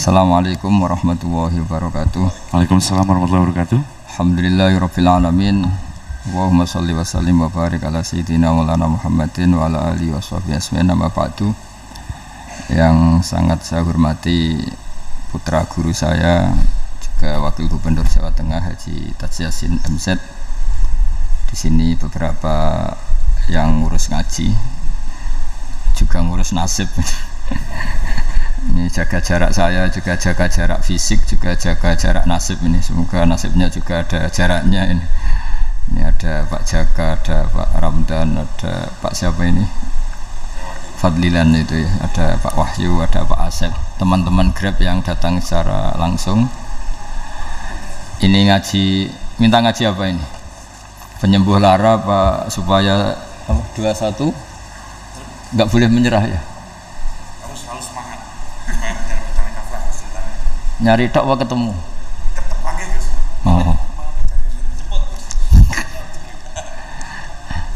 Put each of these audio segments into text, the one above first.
Assalamualaikum warahmatullahi wabarakatuh. Waalaikumsalam warahmatullahi wabarakatuh. Alhamdulillahirabbil alamin. Allahumma shalli wa sallim wa barik ala sayyidina Maulana Muhammadin wa ala alihi washabihi ajmain. Amma ba'du. Yang sangat saya hormati putra guru saya, juga Wakil Gubernur Jawa Tengah Haji Taj Yassin MZ. Di sini beberapa yang ngurus ngaji, juga ngurus nasib. Ini jaga jarak saya, juga jaga jarak fisik, juga jaga jarak nasib ini. Semoga nasibnya juga ada jaraknya ini. Ini ada Pak Jaka, ada Pak Ramdan, ada Pak siapa ini? Fadlilan itu ya, ada Pak Wahyu, ada Pak Asep. Teman-teman Grab yang datang secara langsung. Ini ngaji, minta ngaji apa ini? Penyembuh lara Pak, supaya 21 nggak boleh menyerah ya. Nyari tok apa ketemu? Oh.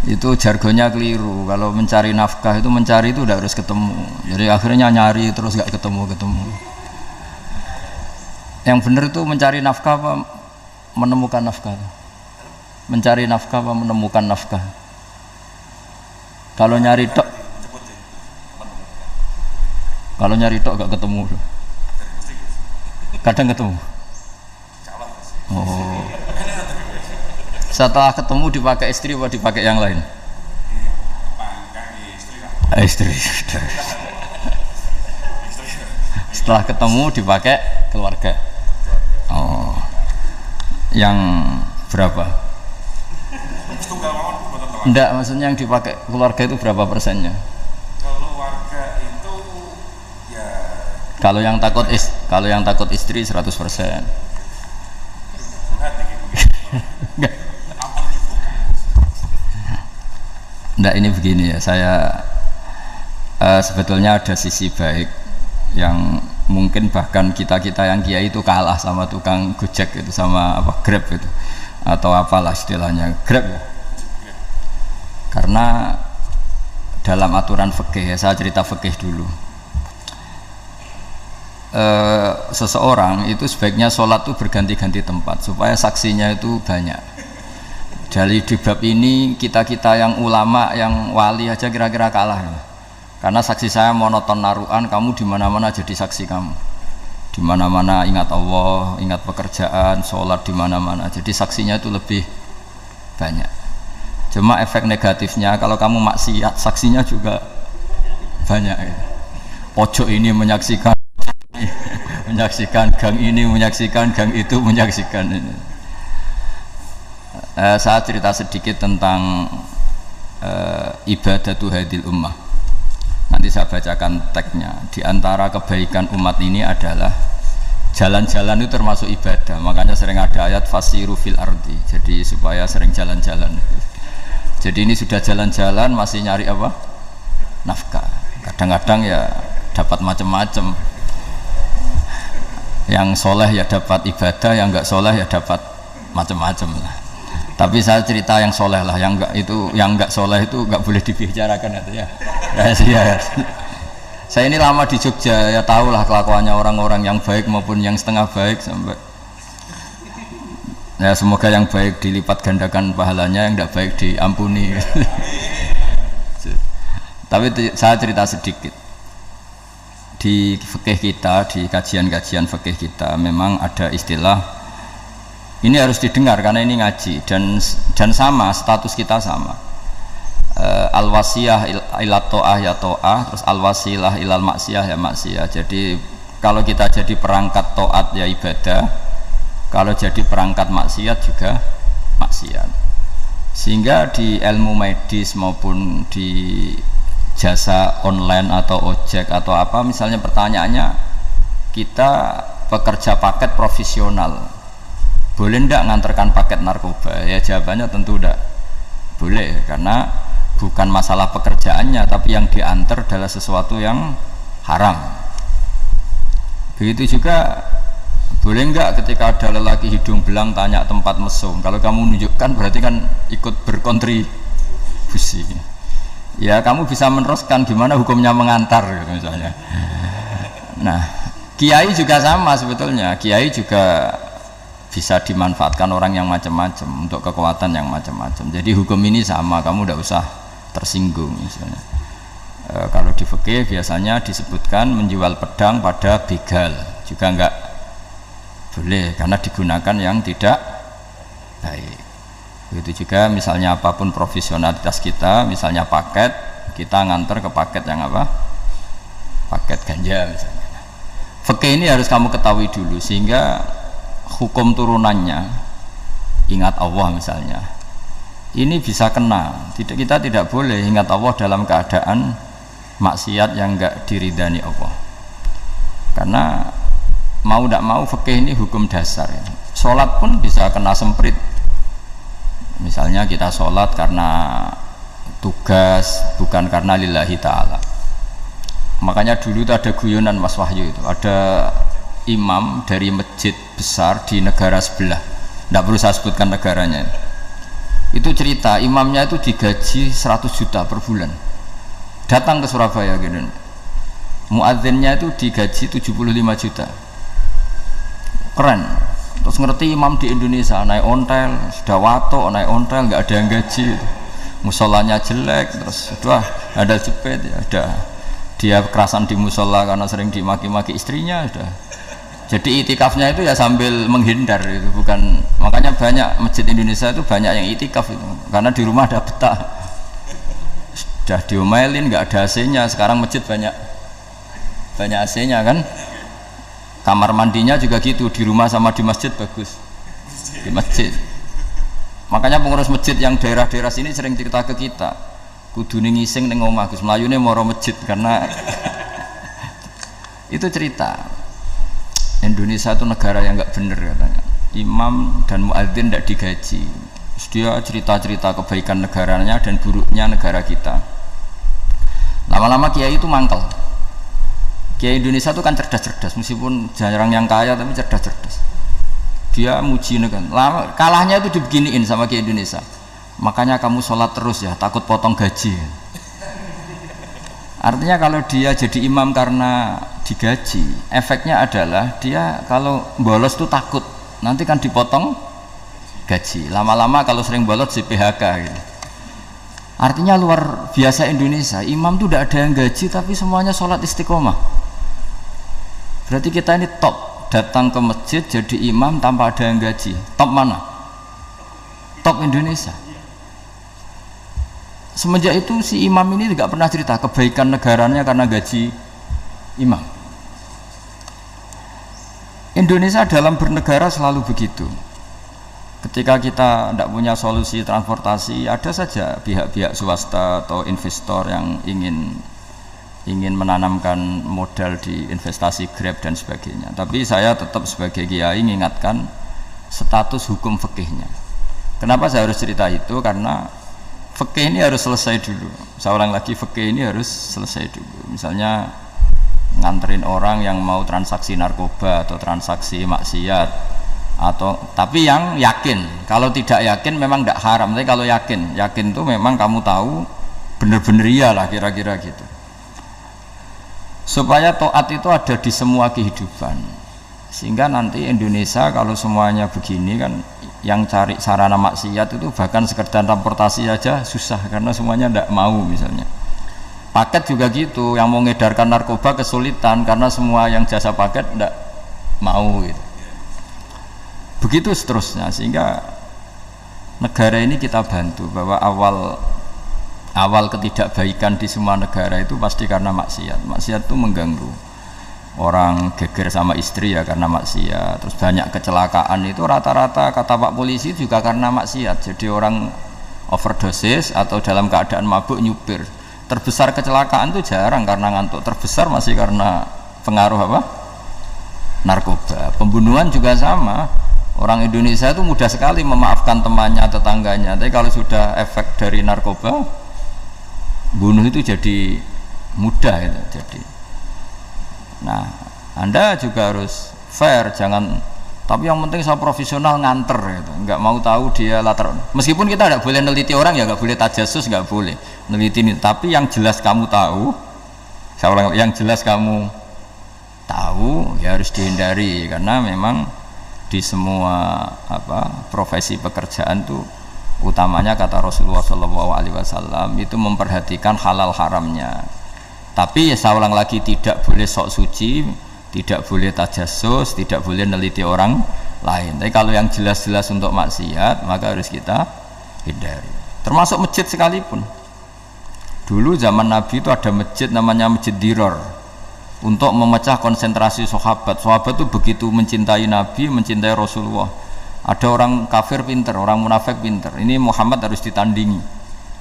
Itu jargonnya keliru. Kalau mencari nafkah itu mencari itu udah harus ketemu. Jadi akhirnya nyari terus gak ketemu. Yang benar itu mencari nafkah apa menemukan nafkah? Mencari nafkah apa menemukan nafkah? Kalau nyari tok gak ketemu. Kadang ketemu. Oh. Setelah ketemu dipakai istri atau dipakai yang lain? Istri. Setelah ketemu dipakai keluarga. Oh. Yang berapa? Enggak, maksudnya yang dipakai keluarga itu berapa persennya? Kalau yang takut istri 100%. Enggak, ini begini ya, saya sebetulnya ada sisi baik yang mungkin bahkan kita yang kiai itu kalah sama tukang Gojek itu, sama apa Grab itu atau apalah istilahnya Grab ya. Karena dalam aturan fikih ya, saya cerita fikih dulu. Seseorang itu sebaiknya sholat itu berganti-ganti tempat supaya saksinya itu banyak. Dari di bab ini kita yang ulama, yang wali aja kira-kira kalah ya. Karena saksi saya monoton naruhan, kamu di mana-mana jadi saksi kamu. Di mana-mana ingat Allah, ingat pekerjaan, sholat di mana-mana. Jadi saksinya itu lebih banyak. Cuma efek negatifnya kalau kamu maksiat, saksinya juga banyak ya. Pojok ini menyaksikan gang ini, menyaksikan gang itu, menyaksikan ini. Saya cerita sedikit tentang ibadatu hadil ummah. Nanti saya bacakan teksnya. Di antara kebaikan umat ini adalah jalan-jalan itu termasuk ibadah. Makanya sering ada ayat fasiru fil ardi. Jadi supaya sering jalan-jalan. Jadi ini sudah jalan-jalan masih nyari apa? Nafkah. Kadang-kadang ya dapat macam-macam. Yang soleh ya dapat ibadah, yang enggak soleh ya dapat macam-macam lah. Tapi saya cerita yang soleh lah, yang enggak soleh itu enggak boleh dibicarakan ya. Rahasia. Saya ini lama di Jogja, ya tahulah kelakuannya orang-orang yang baik maupun yang setengah baik sampai. Ya semoga yang baik dilipat gandakan pahalanya, yang enggak baik diampuni. Tapi saya cerita sedikit. Di fikih kita, di kajian-kajian fikih kita memang ada istilah ini harus didengar karena ini ngaji dan sama status kita sama. Al-wasiyah ila ta'ah ya ta'ah, terus al-wasilah ilal maksiyah ya maksiyah. Jadi kalau kita jadi perangkat taat ya ibadah, kalau jadi perangkat maksiat juga maksiat. Sehingga di ilmu medis maupun di jasa online atau ojek atau apa, misalnya pertanyaannya kita pekerja paket profesional boleh ndak ngantarkan paket narkoba? Ya jawabannya tentu ndak boleh, karena bukan masalah pekerjaannya, tapi yang diantar adalah sesuatu yang haram. Begitu juga boleh nggak ketika ada lelaki hidung belang tanya tempat mesum, kalau kamu menunjukkan berarti kan ikut berkontribusi. Ya kamu bisa meneruskan gimana hukumnya mengantar gitu misalnya. Nah Kiai juga sama sebetulnya. Kiai juga bisa dimanfaatkan orang yang macam-macam untuk kekuatan yang macam-macam. Jadi hukum ini sama, kamu tidak usah tersinggung misalnya. Kalau di fikih biasanya disebutkan menjual pedang pada begal juga enggak boleh karena digunakan yang tidak baik. Begitu juga misalnya apapun profesionalitas kita, misalnya paket, kita nganter ke paket yang apa? Paket ganja misalnya. Fikih ini harus kamu ketahui dulu sehingga hukum turunannya, ingat Allah misalnya, ini bisa kena. Kita tidak boleh ingat Allah dalam keadaan maksiat yang enggak diridani Allah. Karena mau tidak mau fikih ini hukum dasar. Sholat pun bisa kena semprit. Misalnya kita sholat karena tugas, bukan karena lillahi ta'ala. Makanya dulu itu ada guyonan Mas Wahyu itu, ada imam dari masjid besar di negara sebelah, tidak perlu saya sebutkan negaranya, itu cerita imamnya itu digaji 100 juta per bulan, datang ke Surabaya gitu. Muadzinnya itu digaji 75 juta, keren. Terus ngerti imam di Indonesia naik ontel, sudah wato naik ontel, nggak ada yang gaji, musolanya jelek, terus sudah ada jepit, ya ada dia kerasan di musola karena sering dimaki-maki istrinya, sudah. Jadi itikafnya itu ya sambil menghindar itu, bukan. Makanya banyak masjid Indonesia itu banyak yang itikaf itu, karena di rumah ada betah, sudah diomelin nggak ada AC-nya. Sekarang masjid banyak AC-nya kan. Kamar mandinya juga gitu, di rumah sama di masjid bagus, di masjid. Makanya pengurus masjid yang daerah-daerah sini sering cerita ke kita, kudu ngising ning omah Gus, mlayune moro masjid, karena itu cerita Indonesia itu negara yang enggak bener katanya. Imam dan muadzin tidak digaji. Terus dia cerita-cerita kebaikan negaranya dan buruknya negara kita. Lama-lama kiai itu mangkel. Kiai Indonesia itu kan cerdas-cerdas, meskipun jarang yang kaya tapi cerdas-cerdas. Dia muji negara. Kalahnya itu dibeginiin sama kiai Indonesia. Makanya kamu sholat terus ya, takut potong gaji. Artinya kalau dia jadi imam karena digaji, efeknya adalah dia kalau bolos tuh takut nanti kan dipotong gaji. Lama-lama kalau sering bolos di PHK gitu. Artinya luar biasa Indonesia, imam tuh tidak ada yang gaji tapi semuanya sholat istiqomah. Berarti kita ini top, datang ke masjid jadi imam tanpa ada yang gaji. Top mana? Top Indonesia. Semenjak itu si imam ini tidak pernah cerita kebaikan negaranya karena gaji imam. Indonesia dalam bernegara selalu begitu. Ketika kita tidak punya solusi transportasi, ada saja pihak-pihak swasta atau investor yang ingin menanamkan modal di investasi Grab dan sebagainya. Tapi saya tetap sebagai kiai mengingatkan status hukum fikihnya. Kenapa saya harus cerita itu? Karena fikih ini harus selesai dulu. Saya ulang lagi, fikih ini harus selesai dulu. Misalnya nganterin orang yang mau transaksi narkoba atau transaksi maksiat, atau tapi yang yakin. Kalau tidak yakin memang tidak haram. Tapi kalau yakin itu memang kamu tahu benar-benar iyalah kira-kira gitu. Supaya taat itu ada di semua kehidupan, sehingga nanti Indonesia kalau semuanya begini kan, yang cari sarana maksiat itu bahkan sekedar transportasi aja susah karena semuanya tidak mau. Misalnya paket juga gitu, yang mau ngedarkan narkoba kesulitan karena semua yang jasa paket tidak mau gitu. Begitu seterusnya, sehingga negara ini kita bantu bahwa awal ketidakbaikan di semua negara itu pasti karena maksiat. Maksiat itu mengganggu. Orang geger sama istri ya karena maksiat. Terus banyak kecelakaan itu rata-rata kata Pak Polisi juga karena maksiat. Jadi orang overdosis atau dalam keadaan mabuk nyupir. Terbesar kecelakaan itu jarang karena ngantuk. Terbesar masih karena pengaruh apa? Narkoba. Pembunuhan juga sama. Orang Indonesia itu mudah sekali memaafkan temannya, tetangganya. Tapi kalau sudah efek dari narkoba, bunuh itu jadi mudah itu jadi. Nah, Anda juga harus fair, jangan. Tapi yang penting saya profesional nganter gitu. Nggak mau tahu dia latar. Meskipun kita tidak boleh neliti orang ya, nggak boleh tajasus, nggak boleh neliti ini. Tapi yang jelas kamu tahu, saya ulang, yang jelas kamu tahu ya harus dihindari, karena memang di semua profesi pekerjaan tuh utamanya kata Rasulullah SAW itu memperhatikan halal haramnya. Tapi ya saya ulang lagi, tidak boleh sok suci, tidak boleh tajassus, tidak boleh neliti orang lain. Tapi kalau yang jelas-jelas untuk maksiat maka harus kita hindari, termasuk masjid sekalipun. Dulu zaman Nabi itu ada masjid namanya Masjid Dirar untuk memecah konsentrasi sahabat. Sahabat itu begitu mencintai Nabi, mencintai Rasulullah. Ada orang kafir pinter, orang munafik pinter. Ini Muhammad harus ditandingi.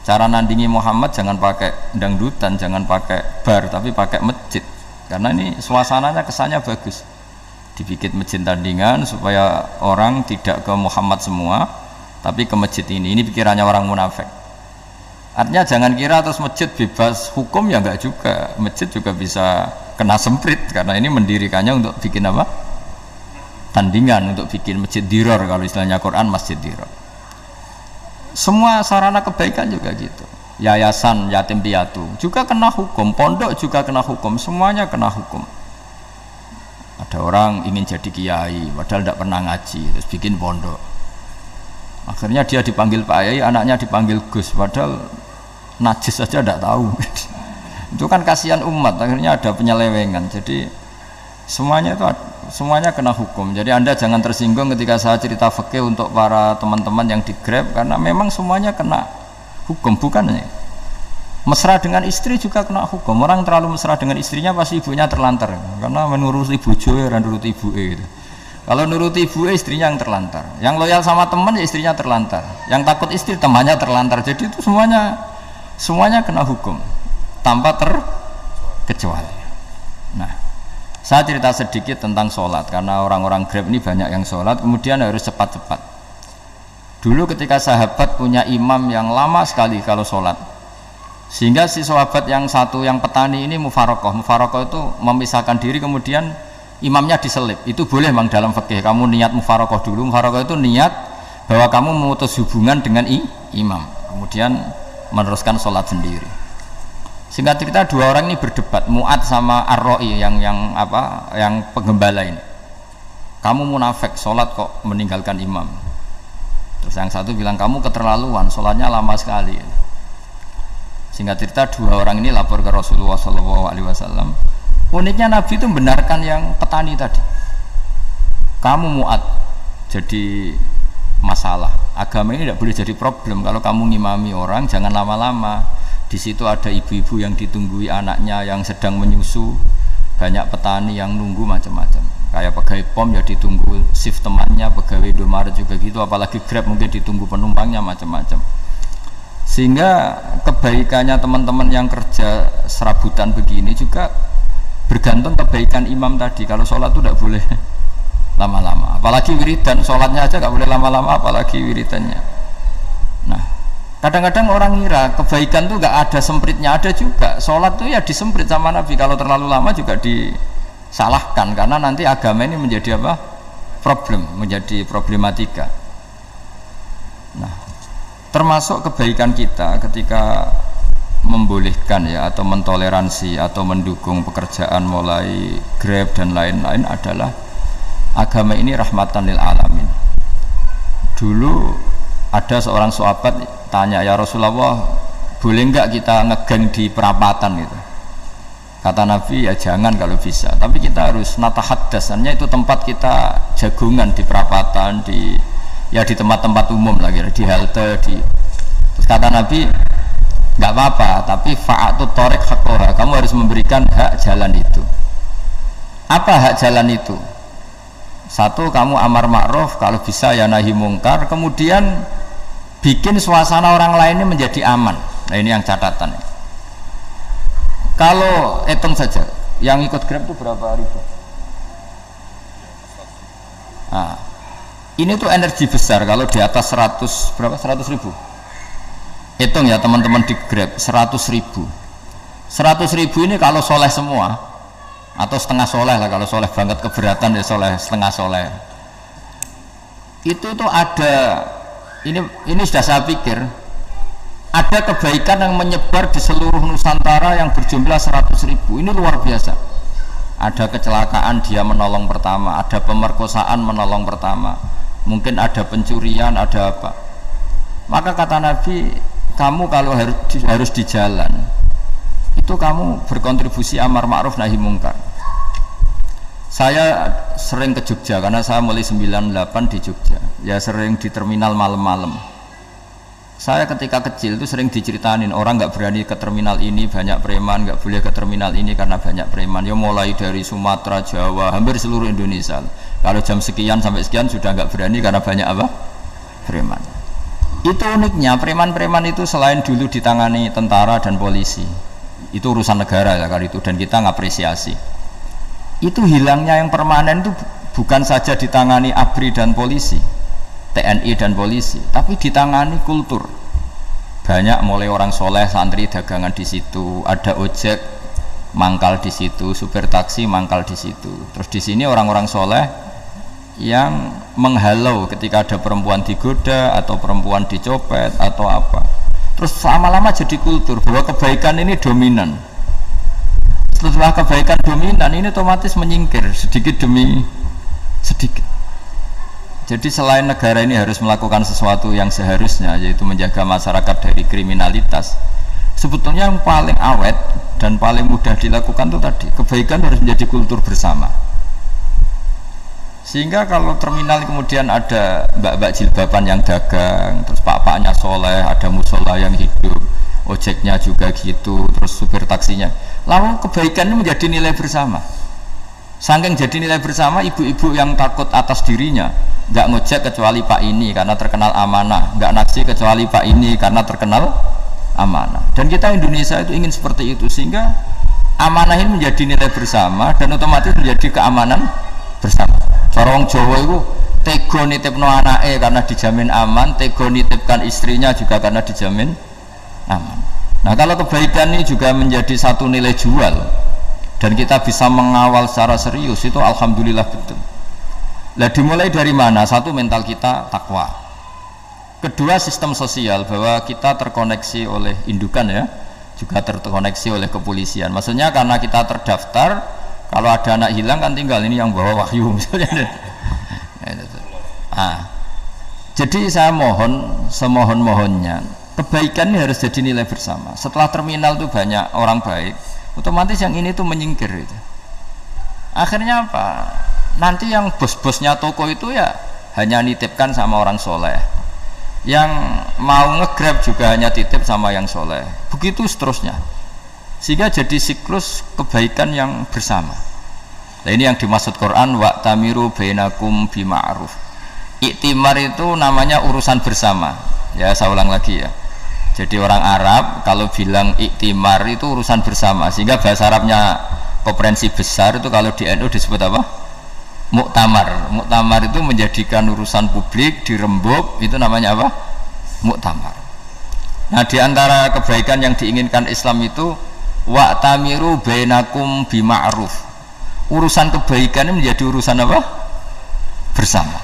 Cara nandingi Muhammad jangan pakai dangdutan, jangan pakai bar, tapi pakai masjid. Karena ini suasananya kesannya bagus. Dibikin masjid tandingan supaya orang tidak ke Muhammad semua, tapi ke masjid ini. Ini pikirannya orang munafik. Artinya jangan kira terus masjid bebas hukum, ya enggak juga. Masjid juga bisa kena semprit, karena ini mendirikannya untuk bikin apa? Tandingan, untuk bikin masjid dirar, kalau istilahnya Quran masjid dirar. Semua sarana kebaikan juga gitu. Yayasan yatim piatu juga kena hukum, pondok juga kena hukum, semuanya kena hukum. Ada orang ingin jadi kiai padahal tidak pernah ngaji, terus bikin pondok. Akhirnya dia dipanggil Pak Yai, anaknya dipanggil Gus, padahal najis saja tidak tahu. Itu kan kasihan umat, akhirnya ada penyelewengan. Jadi semuanya kena hukum. Jadi Anda jangan tersinggung ketika saya cerita fikih untuk para teman-teman yang di Grab, karena memang semuanya kena hukum, bukan ya. Mesra dengan istri juga kena hukum. Orang terlalu mesra dengan istrinya pasti ibunya terlantar, karena menuruti bojo dan nuruti ibu gitu. Kalau nuruti ibu istrinya yang terlantar, yang loyal sama teman ya istrinya terlantar, yang takut istri temannya terlantar. Jadi itu semuanya kena hukum tanpa terkecuali. Nah, saya cerita sedikit tentang sholat, karena orang-orang Grab ini banyak yang sholat, kemudian harus cepat-cepat. Dulu ketika sahabat punya imam yang lama sekali kalau sholat, sehingga si sahabat yang satu yang petani ini mufarokoh itu memisahkan diri, kemudian imamnya diselip. Itu boleh memang dalam fikih, kamu niat mufarokoh dulu. Mufarokoh itu niat bahwa kamu memutus hubungan dengan imam, kemudian meneruskan sholat sendiri. Singkat cerita, dua orang ini berdebat, Mu'ad sama Ar-Ra'i yang penggembala ini. Kamu munafik, sholat kok meninggalkan imam. Terus yang satu bilang, kamu keterlaluan, sholatnya lama sekali. Singkat cerita, dua orang ini lapor ke Rasulullah SAW. Uniknya Nabi itu membenarkan yang petani tadi. Kamu Mu'ad jadi masalah, agama ini tidak boleh jadi problem. Kalau kamu ngimami orang jangan lama-lama. Di situ ada ibu-ibu yang ditunggui anaknya yang sedang menyusu, banyak petani yang nunggu macam-macam. Kayak pegawai POM ya ditunggu shift temannya, pegawai Indomaret juga gitu, apalagi Grab mungkin ditunggu penumpangnya macam-macam. Sehingga kebaikannya teman-teman yang kerja serabutan begini juga bergantung kebaikan imam tadi. Kalau sholat itu tidak boleh lama-lama, apalagi wiridan, sholatnya aja nggak boleh lama-lama, apalagi wiridannya. Nah, kadang-kadang orang ngira kebaikan tuh nggak ada sempritnya, ada juga. Sholat tuh ya disemprit sama Nabi, kalau terlalu lama juga disalahkan, karena nanti agama ini menjadi apa? Menjadi problematika. Nah, termasuk kebaikan kita ketika membolehkan ya, atau mentoleransi atau mendukung pekerjaan mulai Grab dan lain-lain adalah agama ini rahmatan lil alamin. Dulu ada seorang sahabat tanya, ya Rasulullah, boleh enggak kita ngegeng di perapatan gitu? Kata Nabi, ya jangan kalau bisa, tapi kita harus natahaddas, artinya itu tempat kita jagungan di perapatan, di tempat-tempat umum lagi, di halte, terus kata Nabi, enggak apa-apa, tapi fa'atu thoriq haqqaha, kamu harus memberikan hak jalan itu. Apa hak jalan itu? Satu, kamu amar ma'ruf, kalau bisa ya nahi mungkar, kemudian bikin suasana orang lainnya menjadi aman. Nah, ini yang catatan. Kalau hitung saja, yang ikut Grab itu berapa ribu? Nah, ini tuh energi besar kalau di atas 100 ribu. Hitung ya teman-teman di Grab, 100 ribu. 100 ribu ini kalau soleh semua, atau setengah soleh lah, kalau soleh banget keberatan ya soleh setengah soleh. Itu tuh ada, ini sudah saya pikir, ada kebaikan yang menyebar di seluruh Nusantara yang berjumlah 100 ribu. Ini luar biasa. ada kecelakaan dia menolong pertama, ada pemerkosaan menolong pertama, mungkin ada pencurian, ada apa. Maka kata Nabi, kamu kalau harus di jalan itu kamu berkontribusi amar ma'ruf nahi mungkar. Saya sering ke Jogja karena saya mulai 98 di Jogja, ya sering di terminal malam-malam. Saya ketika kecil itu sering diceritain orang nggak berani ke terminal ini banyak preman, nggak boleh ke terminal ini karena banyak preman. Ya mulai dari Sumatera, Jawa, hampir seluruh Indonesia. Kalau jam sekian sampai sekian sudah nggak berani karena banyak apa? Preman. Itu uniknya preman-preman itu selain dulu ditangani tentara dan polisi, itu urusan negara ya kali itu dan kita ngapresiasi. Itu hilangnya yang permanen itu bukan saja ditangani ABRI dan polisi, TNI dan polisi, tapi ditangani kultur. Banyak mulai orang soleh santri dagangan di situ, ada ojek mangkal di situ, supir taksi mangkal di situ. Terus di sini orang-orang soleh yang menghalau ketika ada perempuan digoda atau perempuan dicopet atau apa. Terus lama-lama jadi kultur bahwa kebaikan ini dominan. Setelah kebaikan dominan ini otomatis menyingkir sedikit demi sedikit. Jadi selain negara ini harus melakukan sesuatu yang seharusnya, yaitu menjaga masyarakat dari kriminalitas, sebetulnya yang paling awet dan paling mudah dilakukan itu tadi, kebaikan harus menjadi kultur bersama. Sehingga kalau terminal kemudian ada mbak-mbak jilbaban yang dagang, terus pak-paknya soleh, ada musola yang hidup, ojeknya juga gitu, terus supir taksinya, lalu kebaikan ini menjadi nilai bersama. Saking jadi nilai bersama, ibu-ibu yang takut atas dirinya nggak ngojek kecuali pak ini karena terkenal amanah, nggak naksi kecuali pak ini karena terkenal amanah. Dan kita Indonesia itu ingin seperti itu, sehingga amanah ini menjadi nilai bersama dan otomatis menjadi keamanan bersama. Orang Jawa itu tego nitipno anake karena dijamin aman, tego nitipkan istrinya juga karena dijamin aman. Nah kalau kebaikan ini juga menjadi satu nilai jual dan kita bisa mengawal secara serius, itu alhamdulillah betul. Lah dimulai dari mana? Satu, mental kita takwa. Kedua, sistem sosial, bahwa kita terkoneksi oleh indukan ya, juga terkoneksi oleh kepolisian. Maksudnya karena kita terdaftar, kalau ada anak hilang kan tinggal ini yang bawa wahyu misalnya. Jadi saya mohon, semohon-mohonnya, kebaikan ini harus jadi nilai bersama. Setelah terminal itu banyak orang baik, otomatis yang ini tuh menyingkir itu. Akhirnya apa? Nanti yang bos-bosnya toko itu ya hanya nitipkan sama orang soleh, yang mau nge-grab juga hanya titip sama yang soleh, begitu seterusnya, sehingga jadi siklus kebaikan yang bersama. Nah ini yang dimaksud Quran, wa'tamiru bainakum bima'ruf. Iktimar itu namanya urusan bersama ya, saya ulang lagi ya. Jadi orang Arab kalau bilang iktimar itu urusan bersama, sehingga bahasa Arabnya konferensi besar itu kalau di NU disebut apa? Muktamar. Muktamar itu menjadikan urusan publik dirembuk, itu namanya apa? Muktamar. Nah di antara kebaikan yang diinginkan Islam itu wa'tamiru bainakum bima'ruf. Urusan kebaikan ini menjadi urusan apa? Bersama.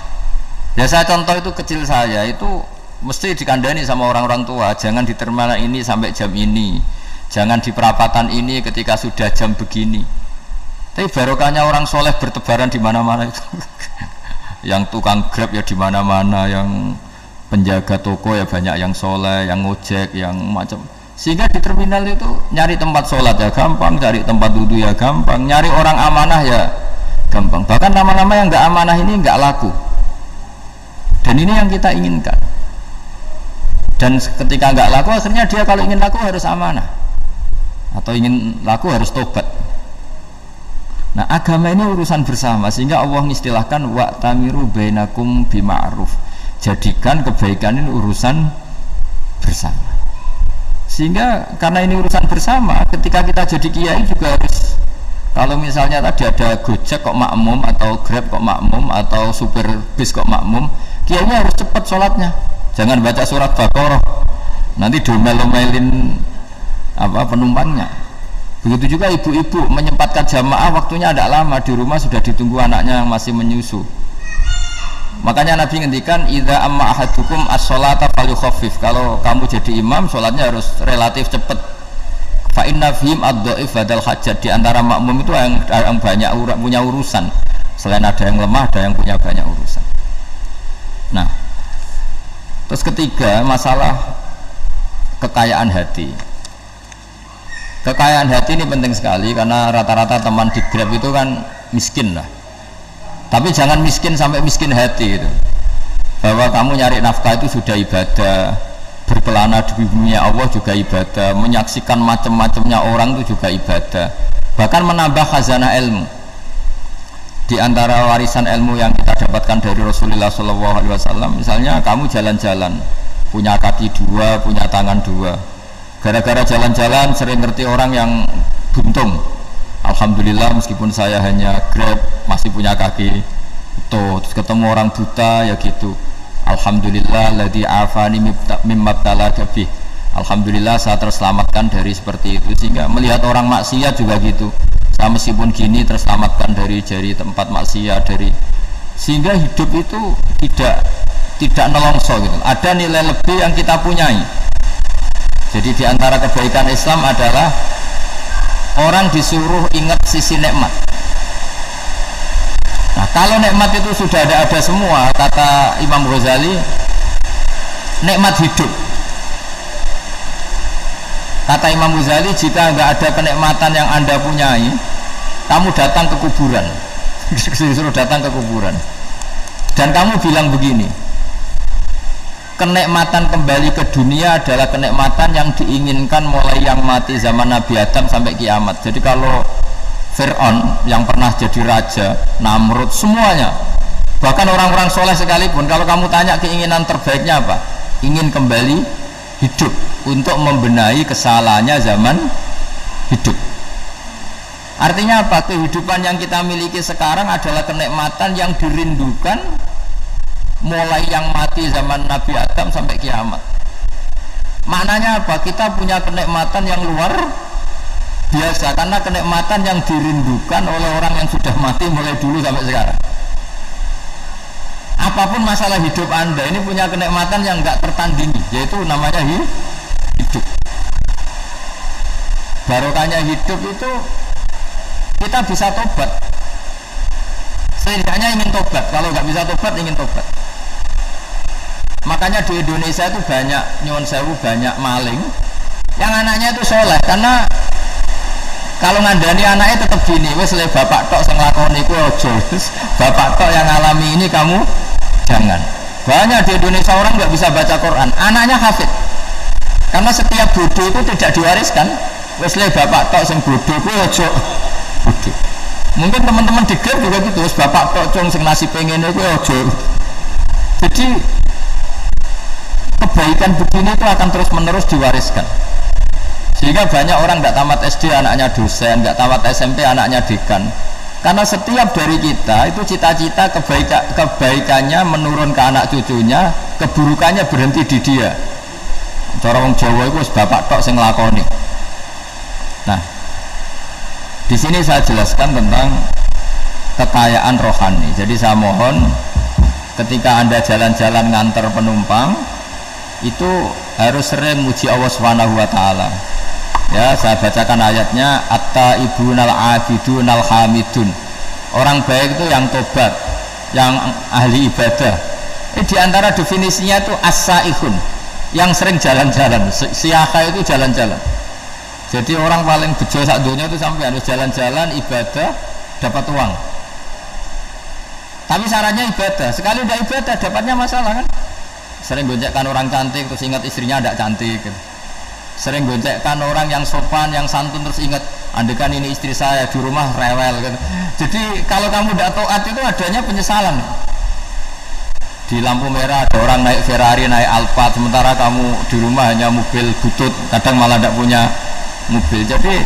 Ya saya contoh itu kecil saya itu mesti dikandani sama orang-orang tua, jangan di terminal ini sampai jam ini, jangan di perapatan ini ketika sudah jam begini. Tapi barokahnya orang soleh bertebaran di mana-mana itu. Yang tukang grab ya di mana-mana, yang penjaga toko ya banyak yang soleh, yang ngojek, yang macam. Sehingga di terminal itu nyari tempat sholat ya gampang, cari tempat wudhu ya gampang, nyari orang amanah ya gampang. Bahkan nama-nama yang nggak amanah ini nggak laku. Dan ini yang kita inginkan. Dan ketika nggak laku, akhirnya dia kalau ingin laku harus amanah, atau ingin laku harus tobat. Nah agama ini urusan bersama, sehingga Allah mengistilahkan wa'tamiru bainakum bima'ruf. Jadikan kebaikan ini urusan bersama. Sehingga karena ini urusan bersama, ketika kita jadi kiai juga harus, kalau misalnya tadi ada Gojek kok makmum, atau Grab kok makmum, atau supir bis kok makmum, kiainya harus cepat sholatnya. Jangan baca surat Baqarah, nanti domel-domelin apa penumpangnya. Begitu juga ibu-ibu menyempatkan jamaah, waktunya tidak lama, di rumah sudah ditunggu anaknya yang masih menyusu. Makanya Nabi ngendikan idza amma ahadukum as-sholata falyukhaffif. Kalau kamu jadi imam, sholatnya harus relatif cepat. Fa inna fihim ad-dhaif badal hajat, di antara makmum itu yang banyak punya urusan. Selain ada yang lemah, ada yang punya banyak urusan. Nah, terus ketiga, masalah kekayaan hati. Kekayaan hati ini penting sekali karena rata-rata teman di Grab itu kan miskin lah. Tapi jangan miskin sampai miskin hati itu. Bahwa kamu nyari nafkah itu sudah ibadah, berkelana di bumi Allah juga ibadah, menyaksikan macam-macamnya orang itu juga ibadah. Bahkan menambah khazanah ilmu. Di antara warisan ilmu yang kita dapatkan dari Rasulullah SAW, misalnya kamu jalan-jalan, punya kaki dua, punya tangan dua. Gara-gara jalan-jalan sering ngerti orang yang buntung. Alhamdulillah meskipun saya hanya Grab masih punya kaki utuh. Terus ketemu orang buta ya gitu. Alhamdulillah ladzi afani mimma btalaka bih. Alhamdulillah saya terselamatkan dari seperti itu. Sehingga melihat orang maksiat juga gitu. Saya meskipun gini terselamatkan dari tempat maksiat, sehingga hidup itu tidak nelongso gitu. Ada nilai lebih yang kita punyai. Jadi di antara kebaikan Islam adalah orang disuruh ingat sisi nikmat. Nah, kalau nikmat itu sudah ada semua, kata Imam Ghazali, nikmat hidup. Kata Imam Ghazali, jika nggak ada kenikmatan yang Anda punyai, kamu datang ke kuburan. Disuruh datang ke kuburan. Dan kamu bilang begini, kenikmatan kembali ke dunia adalah kenikmatan yang diinginkan mulai yang mati zaman Nabi Adam sampai kiamat. Jadi kalau Fir'aun yang pernah jadi raja, Namrud, semuanya, bahkan orang-orang soleh sekalipun, kalau kamu tanya keinginan terbaiknya apa? Ingin kembali hidup untuk membenahi kesalahannya zaman hidup. Artinya apa? Kehidupan yang kita miliki sekarang adalah kenikmatan yang dirindukan mulai yang mati zaman Nabi Adam sampai kiamat. Maknanya apa? Kita punya kenikmatan yang luar biasa karena kenikmatan yang dirindukan oleh orang yang sudah mati mulai dulu sampai sekarang. Apapun masalah hidup Anda ini punya kenikmatan yang enggak tertandingi, yaitu namanya hidup. Barokahnya hidup itu kita bisa tobat. Setidaknya ingin tobat. Kalau nggak bisa tobat, ingin tobat. Makanya di Indonesia itu banyak nyuwun sewu, banyak maling yang anaknya itu soleh, karena kalau ngandani anaknya tetap gini, wes le bapak tok sing lakoni ku ojo, bapak tok yang alami ini kamu jangan. Banyak di Indonesia orang nggak bisa baca Quran, anaknya hafid, karena setiap bodoh itu tidak diwariskan. Wes le bapak tok sing bodoh ku ojo bodoh. Mungkin teman-teman di Grab juga gitu, wes bapak tok cung sing nasi pengen ku ojo. Jadi kebaikan begini itu akan terus menerus diwariskan, sehingga banyak orang nggak tamat SD anaknya dosen, nggak tamat SMP anaknya dekan, karena setiap dari kita itu cita-cita kebaikannya menurun ke anak cucunya, keburukannya berhenti di dia. Cara wong Jawa itu bapak tok sing nglakoni. Nah, di sini saya jelaskan tentang kekayaan rohani. Jadi saya mohon ketika Anda jalan-jalan nganter penumpang itu harus sering muji Allah Subhanahu wa taala. Ya, saya bacakan ayatnya, at-taibunal abidunal hamidun. Orang baik itu yang tobat, yang ahli ibadah. Di antara definisinya itu as-saihun, yang sering jalan-jalan. Siaka itu jalan-jalan. Jadi orang paling bejo sak dunia itu sampai harus jalan-jalan ibadah dapat uang. Tapi syaratnya ibadah. Sekali udah ibadah dapatnya masalah kan? Sering gonjekkan orang cantik terus ingat istrinya tidak cantik gitu. Sering gonjekkan orang yang sopan, yang santun terus ingat andekan ini istri saya di rumah rewel gitu. Jadi kalau kamu tidak taat itu adanya penyesalan. Di lampu merah ada orang naik Ferrari, naik Alphard, sementara kamu di rumah hanya mobil butut, kadang malah tidak punya mobil. Jadi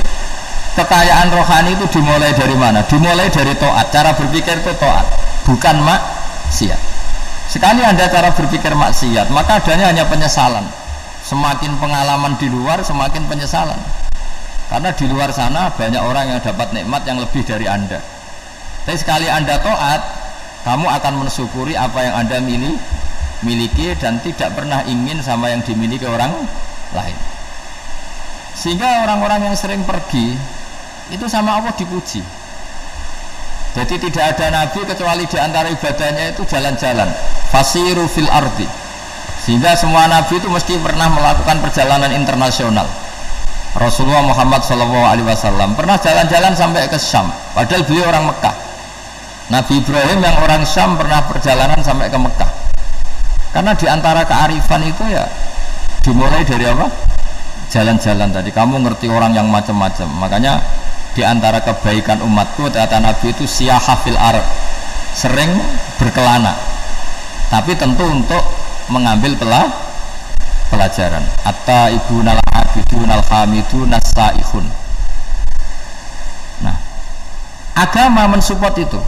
kekayaan rohani itu dimulai dari mana? Dimulai dari taat. Cara berpikir itu taat, bukan maksiat. Sekali Anda cara berpikir maksiat, maka adanya hanya penyesalan. Semakin pengalaman di luar, semakin penyesalan. Karena di luar sana banyak orang yang dapat nikmat yang lebih dari Anda. Tapi sekali Anda taat, kamu akan mensyukuri apa yang Anda miliki dan tidak pernah ingin sama yang dimiliki orang lain. Sehingga orang-orang yang sering pergi itu sama Allah dipuji. Jadi tidak ada nabi kecuali di antara ibadahnya itu jalan-jalan. Fasiru fil ardi. Sehingga semua nabi itu mesti pernah melakukan perjalanan internasional. Rasulullah Muhammad SAW pernah jalan-jalan sampai ke Syam, padahal beliau orang Mekah. Nabi Ibrahim yang orang Syam pernah perjalanan sampai ke Mekah. Karena di antara kearifan itu ya dimulai dari apa? Jalan-jalan tadi. Kamu ngerti orang yang macam-macam. Makanya di antara kebaikan umatku kata Nabi itu siyaha fil ard, sering berkelana, tapi tentu untuk mengambil pelajaran. Atta ibunal abidunal hamidun nasaihun. Nah, agama mensupport itu.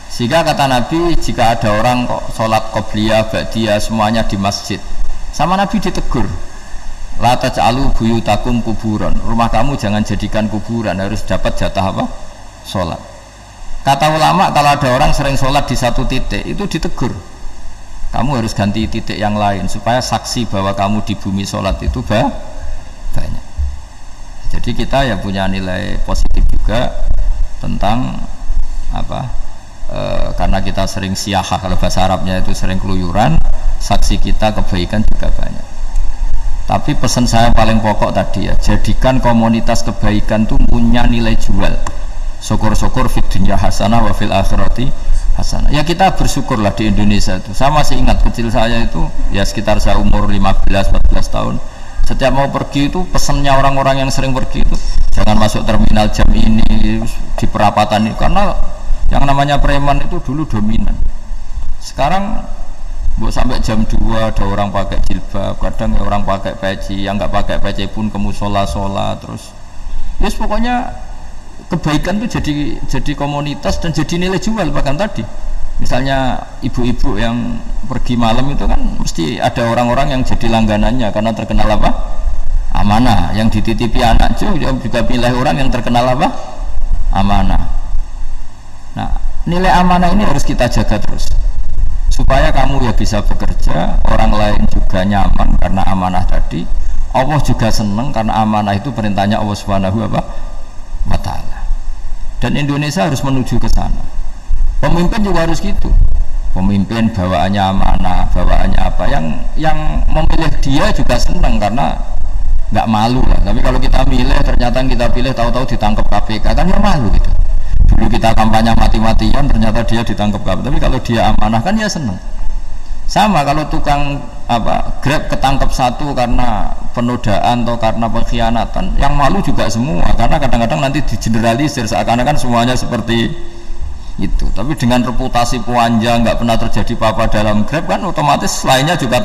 Sehingga kata Nabi, jika ada orang kok sholat qobliyah, ba'diyah semuanya di masjid, sama Nabi ditegur, la taj'alu buyutakum kuburan, rumah kamu jangan jadikan kuburan, harus dapat jatah apa? Sholat. Kata ulama, kalau ada orang sering sholat di satu titik, itu ditegur, kamu harus ganti titik yang lain supaya saksi bahwa kamu di bumi sholat itu banyak. Jadi kita ya punya nilai positif juga tentang apa, karena kita sering siyaha, kalau bahasa Arabnya itu sering keluyuran, saksi kita kebaikan juga banyak. Tapi pesan saya paling pokok tadi ya, jadikan komunitas kebaikan itu punya nilai jual. Syukur-syukur fid dunya hasanah wa fil akhirati hasanah. Ya kita bersyukurlah di Indonesia itu. Saya masih ingat kecil saya itu ya sekitar saya umur 15-14 tahun. Setiap mau pergi itu pesannya orang-orang yang sering pergi itu jangan masuk terminal jam ini di perapatan ini, karena yang namanya preman itu dulu dominan. Sekarang sampai jam 2 ada orang pakai jilbab, kadang ya orang pakai peci, yang nggak pakai peci pun ke musola terus. Yes, pokoknya kebaikan itu jadi komunitas dan jadi nilai jual. Bahkan tadi misalnya ibu-ibu yang pergi malam itu kan mesti ada orang-orang yang jadi langganannya karena terkenal apa? Amanah. Yang dititipi anak juga pilih orang yang terkenal apa? Amanah. Nah, nilai amanah ini harus kita jaga terus supaya kamu ya bisa bekerja, orang lain juga nyaman karena amanah tadi, Allah juga senang karena amanah itu perintahnya Allah Subhanahu wa ta'ala. Dan Indonesia harus menuju ke sana. Pemimpin juga harus gitu. Pemimpin bawaannya amanah, bawaannya apa, yang memilih dia juga senang karena nggak malu lah. Tapi kalau kita milih ternyata kita pilih tahu-tahu ditangkap KPK kan ya malu gitu. Dulu kita kampanye mati-matian ternyata dia ditangkap KPK, tapi kalau dia amanah kan dia senang. Sama kalau tukang Grab ketangkap satu karena penodaan atau karena pengkhianatan, yang malu juga semua, karena kadang-kadang nanti digeneralisir seakan-akan semuanya seperti itu. Tapi dengan reputasi panjang nggak pernah terjadi apa-apa dalam Grab kan otomatis lainnya juga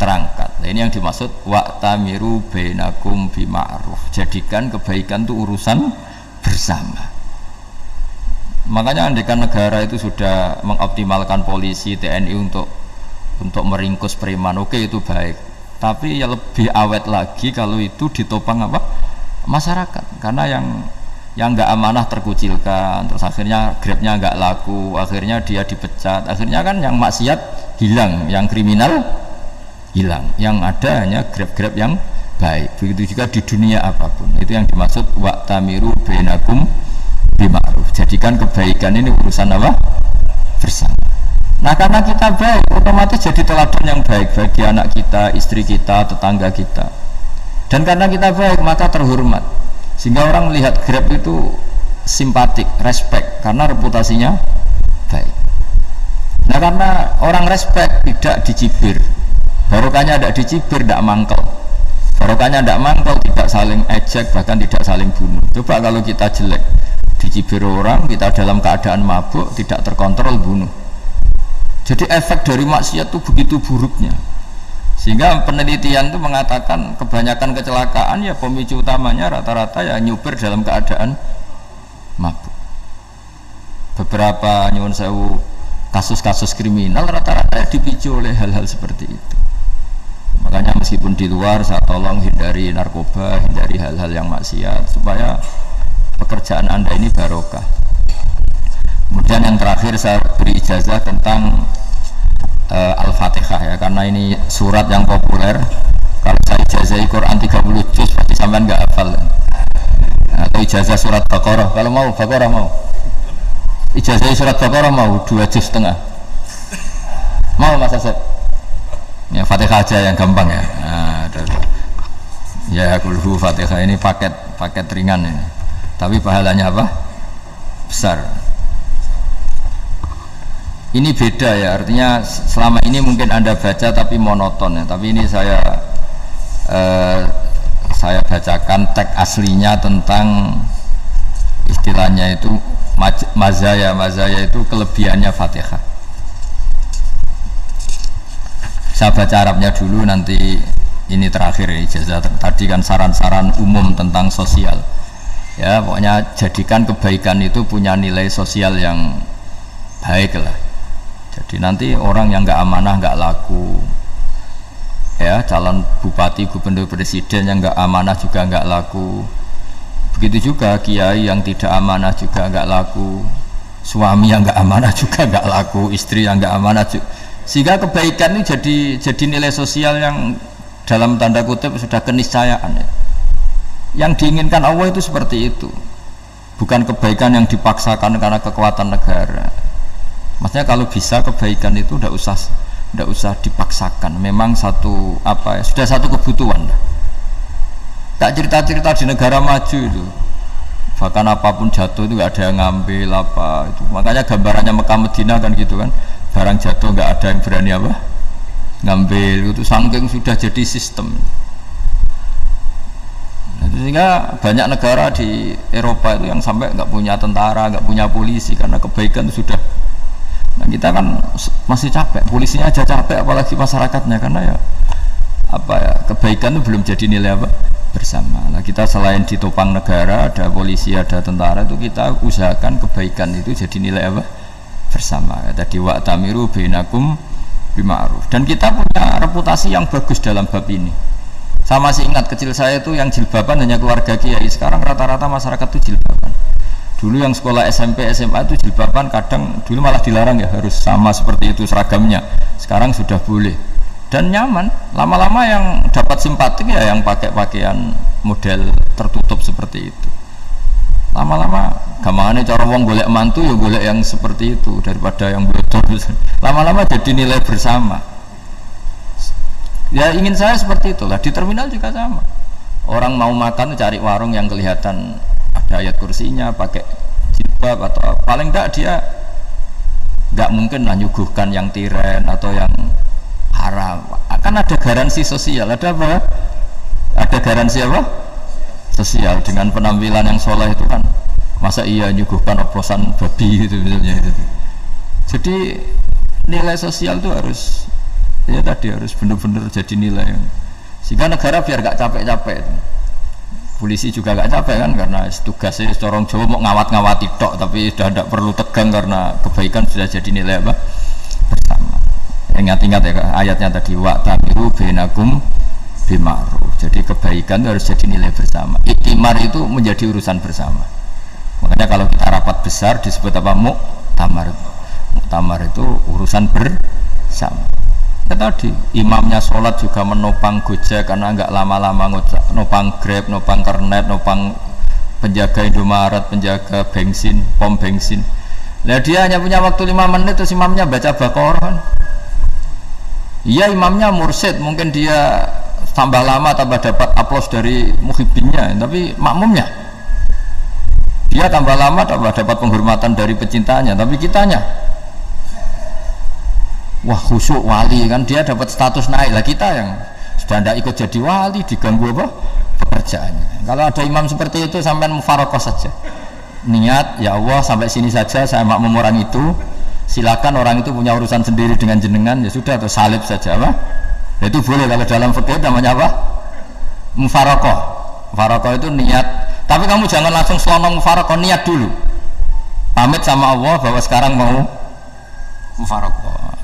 terangkat. Nah, ini yang dimaksud wa'tamiru bainakum bima'ruf, jadikan kebaikan itu urusan bersama. Makanya andaikan negara itu sudah mengoptimalkan polisi, TNI untuk meringkus preman, oke, itu baik. Tapi ya lebih awet lagi kalau itu ditopang apa? Masyarakat. Karena yang nggak amanah terkucilkan, terus akhirnya Grabnya nggak laku, akhirnya dia dipecat, akhirnya kan yang maksiat hilang, yang kriminal hilang, yang ada hanya Grab yang baik. Begitu juga di dunia apapun. Itu yang dimaksud wa'tamiru bainakum bima'ruf, jadikan kebaikan ini urusan apa? Bersama. Nah, karena kita baik, otomatis jadi teladan yang baik bagi anak kita, istri kita, tetangga kita. Dan karena kita baik, maka terhormat. Sehingga orang melihat Grab itu simpatik, respect, karena reputasinya baik. Nah, karena orang respect tidak dicibir, barokahnya tidak dicibir, tidak mangkel. Barokahnya tidak mangkel, tidak saling ejek, bahkan tidak saling bunuh. Coba kalau kita jelek, dicibir orang, kita dalam keadaan mabuk, tidak terkontrol, bunuh. Jadi efek dari maksiat itu begitu buruknya, sehingga penelitian itu mengatakan kebanyakan kecelakaan ya pemicu utamanya rata-rata ya nyupir dalam keadaan mabuk. Beberapa nyuwun sewu kasus-kasus kriminal rata-rata dipicu oleh hal-hal seperti itu. Makanya meskipun di luar saya tolong hindari narkoba, hindari hal-hal yang maksiat supaya pekerjaan Anda ini barokah. Kemudian yang terakhir saya beri ijazah tentang Al-Fatihah ya, karena ini surat yang populer. Kalau saya ijazahi Quran 30 juz pasti sampean nggak hafal. Atau ijazah surat Baqarah, kalau mau Baqarah mau. Ijazah surat Baqarah mau 2 juz setengah. Mau Mas Asep? Ya Fatihah aja yang gampang ya. Nah, ya kulhu Fatihah ini paket ringan ini. Tapi pahalanya apa? Besar. Ini beda ya, artinya selama ini mungkin Anda baca tapi monoton ya. Tapi ini saya bacakan teks aslinya tentang istilahnya itu mazaya itu kelebihannya Fatihah. Saya baca Arabnya dulu, nanti ini terakhir ya, ijazah tadi kan saran-saran umum tentang sosial ya, pokoknya jadikan kebaikan itu punya nilai sosial yang baik lah. Jadi nanti orang yang nggak amanah nggak laku ya, calon bupati, gubernur, presiden yang nggak amanah juga nggak laku. Begitu juga kiai yang tidak amanah juga nggak laku, suami yang nggak amanah juga nggak laku, istri yang nggak amanah juga. Sehingga kebaikan ini jadi nilai sosial yang dalam tanda kutip sudah keniscayaan ya. Yang diinginkan Allah itu seperti itu, bukan kebaikan yang dipaksakan karena kekuatan negara. Maksudnya kalau bisa kebaikan itu tidak usah dipaksakan, memang satu apa ya, sudah satu kebutuhan. Tak cerita-cerita di negara maju itu, bahkan apapun jatuh itu nggak ada yang ngambil apa itu. Makanya gambarannya Mekah Medina kan gitu kan, barang jatuh nggak ada yang berani apa ngambil, itu saking sudah jadi sistem. Nah, sehingga banyak negara di Eropa itu yang sampai nggak punya tentara, nggak punya polisi karena kebaikan itu sudah. Nah kita kan masih capek, polisinya aja capek apalagi masyarakatnya, karena ya apa ya, kebaikan itu belum jadi nilai apa bersama. Nah kita selain ditopang negara, ada polisi, ada tentara, itu kita usahakan kebaikan itu jadi nilai apa bersama. Tadi wa'tamiru bainakum bima'ruf. Dan kita punya reputasi yang bagus dalam bab ini. Saya masih ingat kecil saya itu yang jilbaban hanya keluarga kiai. Sekarang rata-rata masyarakat itu jilbaban. Dulu yang sekolah SMP, SMA itu jilbaban kadang dulu malah dilarang ya, harus sama seperti itu seragamnya. Sekarang sudah boleh dan nyaman. Lama-lama yang dapat simpatik ya yang pakai pakaian model tertutup seperti itu. Lama-lama gampangane cara wong golek mantu ya golek yang seperti itu daripada yang blodor. Lama-lama jadi nilai bersama. Ya ingin saya seperti itulah. Di terminal juga sama. Orang mau makan cari warung yang kelihatan ada ayat kursinya, pakai jilbab, atau paling enggak dia enggak mungkin lah nyuguhkan yang tiren atau yang haram. Kan ada garansi sosial, ada apa? Ada garansi apa? Sosial dengan penampilan yang soleh itu kan. Masa iya nyuguhkan oplosan babi gitu misalnya itu. Jadi nilai sosial itu harus ya tadi harus benar-benar jadi nilai yang, sehingga negara biar gak capek-capek. Polisi juga gak capek kan, karena tugasnya corong Jawa mau ngawat-ngawati tok, tapi sudah tidak perlu tegang karena kebaikan sudah jadi nilai apa bersama. Ingat-ingat ya ayatnya tadi, wa'tamiru bainakum bima'ruf. Jadi kebaikan itu harus jadi nilai bersama. Iktimar itu menjadi urusan bersama. Makanya kalau kita rapat besar disebut apa? Muktamar. Muktamar itu urusan bersama. Ya tadi imamnya sholat juga menopang Gojek karena nggak lama-lama nopang Grab, nopang Kernet, nopang penjaga Indomaret, penjaga bensin, pom bensin. Nah dia hanya punya waktu 5 menit terus imamnya baca Baqarah kan. Iya imamnya mursyid, mungkin dia tambah lama tambah dapat aplaus dari muhibbinnya, tapi makmumnya dia tambah lama tambah dapat penghormatan dari pecintanya, tapi kitanya wah khusyuk wali kan, dia dapat status naik lah. Kita yang sudah tidak ikut jadi wali diganggu apa pekerjaannya. Kalau ada imam seperti itu sampai mufarokoh saja, niat ya Allah sampai sini saja saya makmum orang itu, silakan orang itu punya urusan sendiri dengan jenengan, ya sudah, atau salib saja apa itu boleh. Kalau dalam fikih namanya apa mufarokoh. Mufarokoh itu niat, tapi kamu jangan langsung selonong mufarokoh, niat dulu pamit sama Allah bahwa sekarang mau mufarokoh.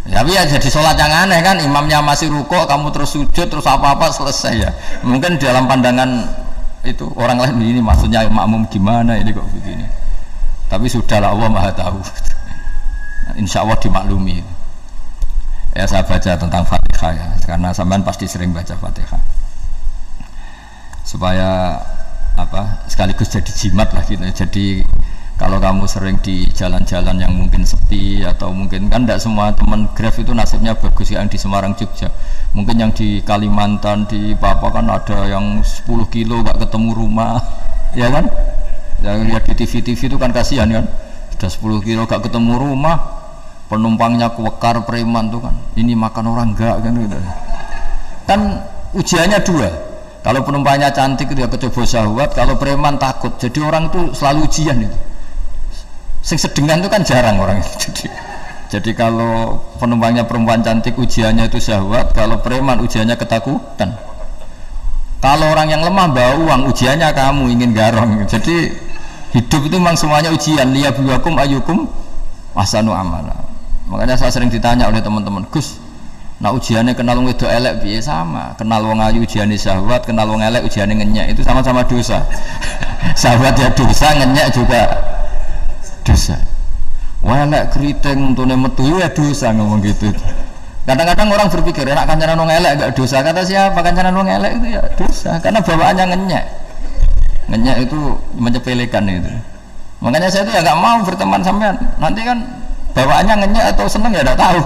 Tapi ya jadi sholat yang aneh kan, imamnya masih rukuk, kamu terus sujud, terus apa-apa selesai ya. Mungkin dalam pandangan itu orang lain ini maksudnya makmum gimana ini kok begini. Tapi sudahlah Allah Maha tahu. Insya Allah dimaklumi. Ya saya baca tentang Fatihah ya, karena sampean pasti sering baca Fatihah. Supaya sekaligus jadi jimat lah gitu. Jadi kalau kamu sering di jalan-jalan yang mungkin sepi atau mungkin kan tidak semua teman Grab itu nasibnya bagus yang di Semarang Jogja. Mungkin yang di Kalimantan di Papua kan ada yang 10 kilo gak ketemu rumah, ya kan? Yang lihat di TV-TV itu kan kasihan kan. Sudah 10 kilo gak ketemu rumah, penumpangnya kewekar preman tuh kan. Ini makan orang enggak kan gitu. Kan ujiannya dua. Kalau penumpangnya cantik dia kecoba syahwat, kalau preman takut. Jadi orang itu selalu ujian itu. Sing sedengan itu kan jarang orang itu. Jadi kalau penumpangnya perempuan cantik ujiannya itu syahwat, kalau preman ujiannya ketakutan. Kalau orang yang lemah bawa uang ujiannya kamu ingin garong. Jadi hidup itu memang semuanya ujian. Liyabluwakum ayyukum ahsanu amala. Makanya saya sering ditanya oleh teman-teman, Gus, nah ujiannya kenal wong wedok elek piye? Sama. Kenal wong ayu ujiannya syahwat, kenal wong elek ujiannya ngenyek, itu sama-sama dosa. Syahwat ya dosa, ngenyek juga dosa. Wah elek keriting untune metu ya dosa ngomong gitu. Kadang-kadang orang berpikir enak kancanan wong elek enggak dosa. Kata siapa kancanan wong elek itu ya dosa karena bawaannya ngenyek. Ngenyek itu menyepelekan itu. Makanya saya itu ya enggak mau berteman sampean. Nanti kan bawaannya ngenyek atau seneng ya enggak tahu.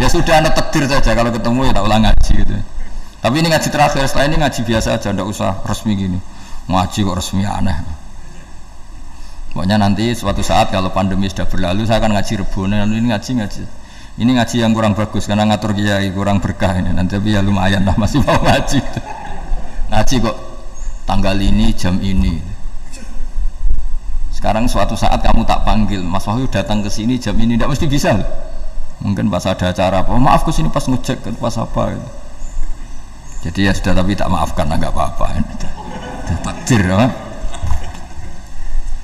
Ya sudah ada takdir saja kalau ketemu ya tak ulang ngaji gitu. Tapi ini ngaji terakhir, setelah ini ngaji biasa aja, enggak usah resmi gini. Ngaji kok resmi aneh. Pokoknya nanti suatu saat kalau pandemi sudah berlalu saya akan ngaji Rebone, ini ngaji. Ini ngaji yang kurang bagus karena ngatur kiai kurang berkah ini. Nanti tapi ya lumayan lah masih mau ngaji. Ngaji kok tanggal ini jam ini. Sekarang suatu saat kamu tak panggil, Mas Wahyu datang ke sini jam ini tidak mesti bisa. Mungkin pas ada acara apa, maaf ke sini pas ngecek pas apa. Gitu. Jadi ya sudah tapi tak maafkan enggak apa-apa. Sudah takdir ya.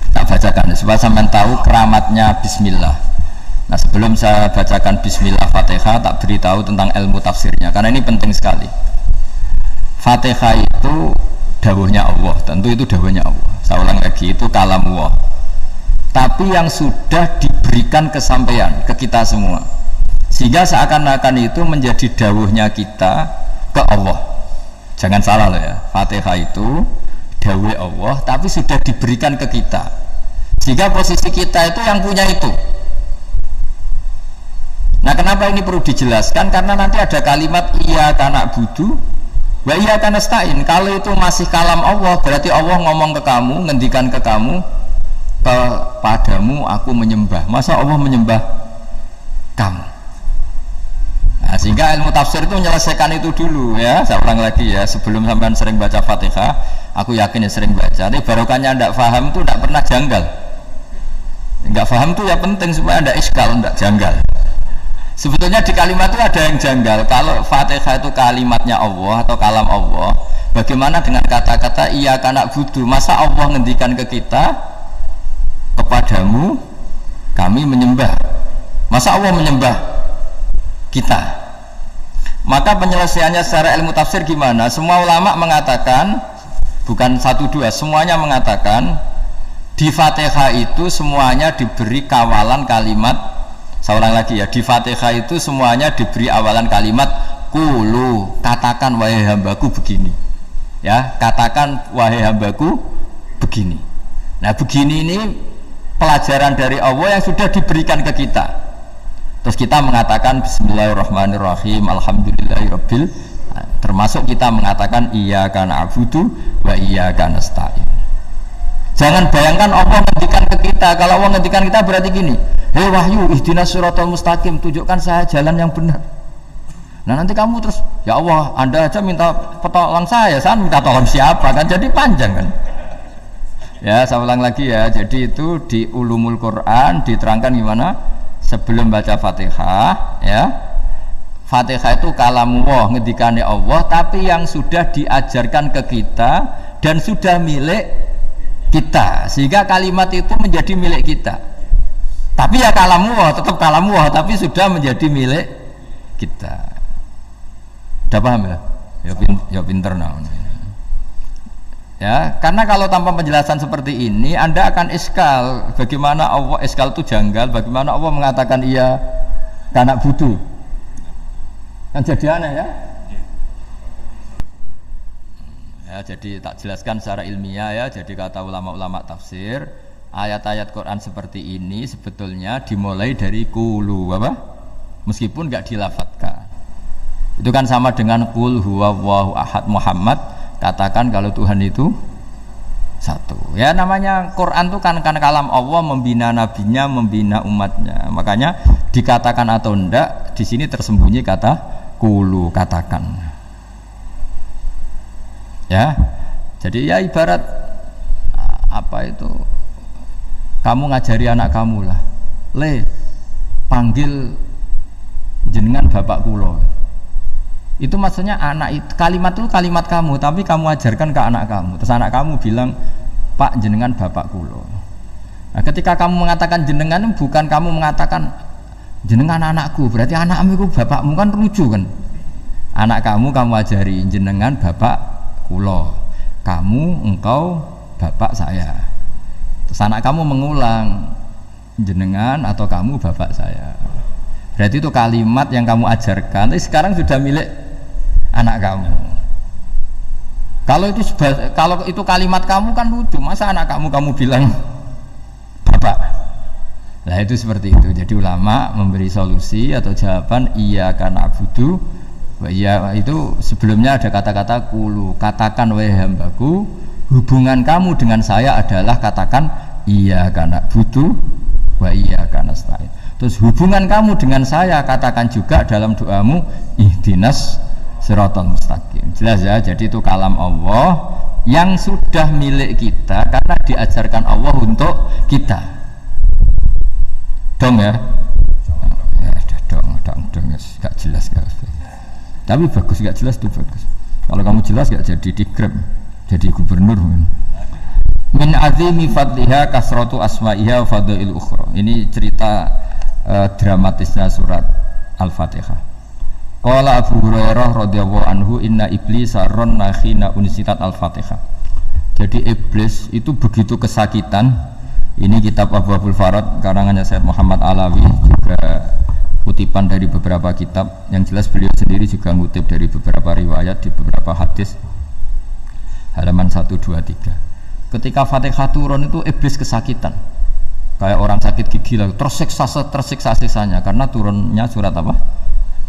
Tak bacakan supaya sampai tahu keramatnya Bismillah. Nah sebelum saya bacakan Bismillah Fatihah tak beritahu tentang ilmu tafsirnya karena ini penting sekali. Fatihah itu dawuhnya Allah, tentu itu dawuhnya Allah. Saya ulang lagi itu kalam Allah. Tapi yang sudah diberikan kesampaian ke kita semua, sehingga seakan-akan itu menjadi dawuhnya kita ke Allah. Jangan salah loh ya. Fatihah itu dawuh Allah tapi sudah diberikan ke kita sehingga posisi kita itu yang punya itu. Nah kenapa ini perlu dijelaskan karena nanti ada kalimat iyyaka na'budu wa iyyaka nasta'in. Kalau itu masih kalam Allah berarti Allah ngomong ke kamu, ngendikan ke kamu, kepadamu aku menyembah. Masa Allah menyembah kamu? Nah, sehingga ilmu tafsir itu menyelesaikan itu dulu ya. Saya ulang lagi ya, sebelum sampean sering baca Fatihah, aku yakin ya sering baca. Tapi barokahnya tidak paham itu tidak pernah janggal. Enggak paham itu ya penting supaya tidak iskal, tidak janggal. Sebetulnya di kalimat itu ada yang janggal. Kalau Fatihah itu kalimatnya Allah atau kalam Allah, bagaimana dengan kata-kata iyyaka na'budu? Masa Allah ngendikan ke kita, kepadamu kami menyembah? Masa Allah menyembah kita? Maka penyelesaiannya secara ilmu tafsir gimana? Semua ulama mengatakan, bukan satu dua, semuanya mengatakan di Fatihah itu semuanya diberi kawalan kalimat. Saya ulang lagi ya, di Fatihah itu semuanya diberi awalan kalimat qulu, katakan wahai hambaku begini. Ya, katakan wahai hambaku begini. Nah, begini ini pelajaran dari Allah yang sudah diberikan ke kita. Terus kita mengatakan bismillahirrahmanirrahim, alhamdulillahirabbil, termasuk kita mengatakan iyyaka na'budu wa iyyaka nasta'in. Jangan bayangkan Allah ngendikan ke kita. Kalau Allah ngendikan kita berarti gini, hei wahyu ihdinas siratal mustaqim, tunjukkan saya jalan yang benar. Nah nanti kamu terus, ya Allah Anda aja minta petolong saya minta tolong siapa kan, jadi panjang kan. Ya saya ulang lagi ya, jadi itu di ulumul Quran diterangkan gimana sebelum baca Fatihah ya. Fatihah itu kalamullah, ngendikane Allah, tapi yang sudah diajarkan ke kita dan sudah milik kita, sehingga kalimat itu menjadi milik kita. Tapi ya kalamullah, tetap kalamullah, tapi sudah menjadi milik kita. Udah paham ya? Ya pinter nah. Ya, karena kalau tanpa penjelasan seperti ini, Anda akan iskal. Bagaimana Allah iskal itu janggal? Bagaimana Allah mengatakan iya karena butuh? Kan jadi aneh ya. Ya, jadi tak jelaskan secara ilmiah ya. Jadi kata ulama-ulama tafsir, ayat-ayat Quran seperti ini sebetulnya dimulai dari qulu apa? Meskipun enggak dilafatkan. Itu kan sama dengan qul huwallahu ahad Muhammad, katakan kalau Tuhan itu satu. Ya namanya Quran itu kan kalam Allah, membina nabinya, membina umatnya. Makanya dikatakan atau enggak di sini tersembunyi kata qulu, katakan. Ya, jadi ya ibarat apa itu? Kamu ngajari anak kamu lah, panggil jenengan bapak kulo. Itu maksudnya anak itu kalimat itu kalimat kamu, tapi kamu ajarkan ke anak kamu. Terus anak kamu bilang, Pak jenengan bapak kulo. Nah, ketika kamu mengatakan jenengan, bukan kamu mengatakan jenengan anakku, berarti anakmu itu bapakmu, kan lucu kan? Anak kamu ajari jenengan bapak kulo, kamu engkau bapak saya. Terus anak kamu mengulang jenengan atau kamu bapak saya. Berarti itu kalimat yang kamu ajarkan, tapi sekarang sudah milik anak kamu. Kalau itu kalimat kamu kan lucu, masa anak kamu bilang bapak. Nah itu seperti itu. Jadi ulama memberi solusi atau jawaban iya karena abudu. Ya itu sebelumnya ada kata-kata qulu, katakan wahai hambaku, hubungan kamu dengan saya adalah katakan iya karena butuh wa iya karena nasta'in. Terus hubungan kamu dengan saya katakan juga dalam doamu ihdinas siratal mustaqim. Jelas ya, jadi itu kalam Allah yang sudah milik kita karena diajarkan Allah untuk kita. Dong ya? Ya dong, gak jelas gak. Tapi bagus, gak jelas itu bagus. Kalau kamu jelas gak jadi dikrep, jadi gubernur. Min azimi fadliha kasratu asma'iha wa fadail ukhra. Ini cerita dramatisnya surat Al-Fatihah. Qala Abu Hurairah radhiyallahu anhu inna iblisa ranna khina unsitat Al-Fatihah. Jadi iblis itu begitu kesakitan. Ini kitab Abu Abul Farad karangannya Syekh Muhammad Alawi, juga kutipan dari beberapa kitab. Yang jelas beliau sendiri juga ngutip dari beberapa riwayat di beberapa hadis, halaman 1, 2, 3. Ketika Fatihah turun itu iblis kesakitan kayak orang sakit gigi lah, tersiksa sisanya karena turunnya surat apa?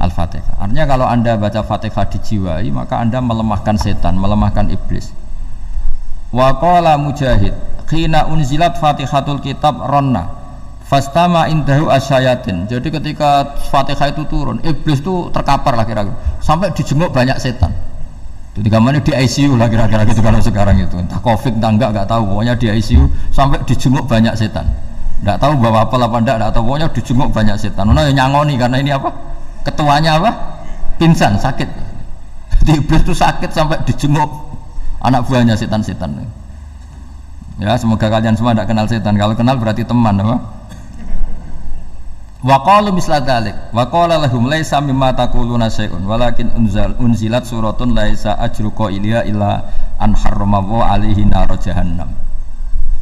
Al-Fatihah. Artinya kalau anda baca Fatihah dijiwai, maka anda melemahkan setan, melemahkan iblis. Wa qala Mujahid khina unzilat Fatihatul kitab ronna fastama indahu asyayatin. Jadi ketika Fatihah itu turun, iblis itu terkapar lah kira-kira, sampai dijenguk banyak setan. Jadi gambarnya di ICU lah kira-kira gitu kalau sekarang itu. Entah Covid entah enggak tahu, pokoknya di ICU sampai dijenguk banyak setan. Enggak tahu bawa apa enggak tahu, pokoknya dijenguk banyak setan. Nah yang nyangoni karena ini apa? Ketuanya apa? Pingsan, sakit. Jadi iblis itu sakit sampai dijenguk anak buahnya setan-setan. Ya semoga kalian semua tidak kenal setan. Kalau kenal berarti teman, apa? Wa qalu misla dzalik wa qala lahum laisa mimma taquluna syai'un walakin unzilat suratun laisa ajru qailiha illa an harrama alaihi nar jahannam.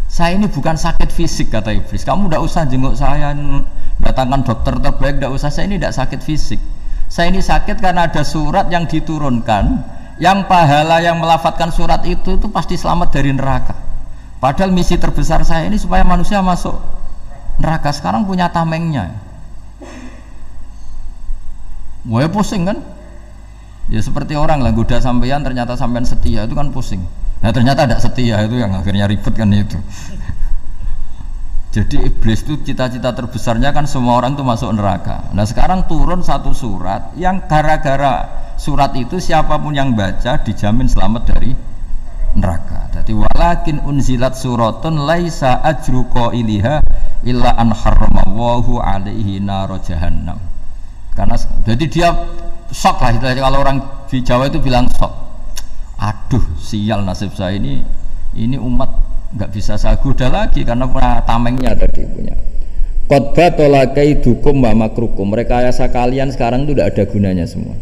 Saya ini bukan sakit fisik, kata iblis. Kamu tidak usah jenguk saya, datangkan dokter terbaik, tidak usah. Saya ini tidak sakit fisik. Saya ini sakit karena ada surat yang diturunkan, yang pahala yang melafatkan surat itu pasti selamat dari neraka. Padahal misi terbesar saya ini supaya manusia masuk neraka. Sekarang punya tamengnya. Wah pusing kan? Ya seperti orang lah goda sampean, ternyata sampean setia, itu kan pusing. Nah ternyata tidak setia, itu yang akhirnya ribet kan itu. Jadi iblis itu cita-cita terbesarnya kan semua orang itu masuk neraka. Nah sekarang turun satu surat yang gara-gara surat itu siapapun yang baca dijamin selamat dari neraka. Jadi walakin unzilat suratun laisa ajru qailiha illa an harramallahu alaihi nar jahannam. Karena jadi dia shock lah, kalau orang di Jawa itu bilang shock. Aduh sial nasib saya ini umat nggak bisa saya goda lagi karena punya tamengnya tadi punya. Qad batala kaidukum wa makrukum. Rekayasa kalian sekarang itu tidak ada gunanya semua.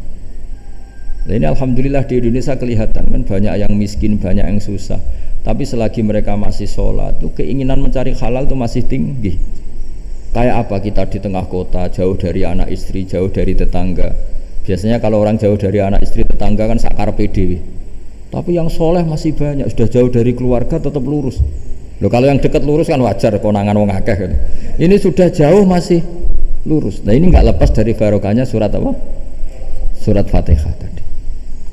Nah, ini alhamdulillah di Indonesia kelihatan kan banyak yang miskin, banyak yang susah. Tapi selagi mereka masih sholat, tuh keinginan mencari halal itu masih tinggi. Kayak apa kita di tengah kota, jauh dari anak istri, jauh dari tetangga. Biasanya kalau orang jauh dari anak istri tetangga kan sakar PDW. Tapi yang soleh masih banyak, sudah jauh dari keluarga tetap lurus. Loh kalau yang dekat lurus kan wajar, konangan wong akeh gitu. Ini sudah jauh masih lurus. Nah ini nggak lepas dari barokahnya surat apa? Surat Fatihah tadi.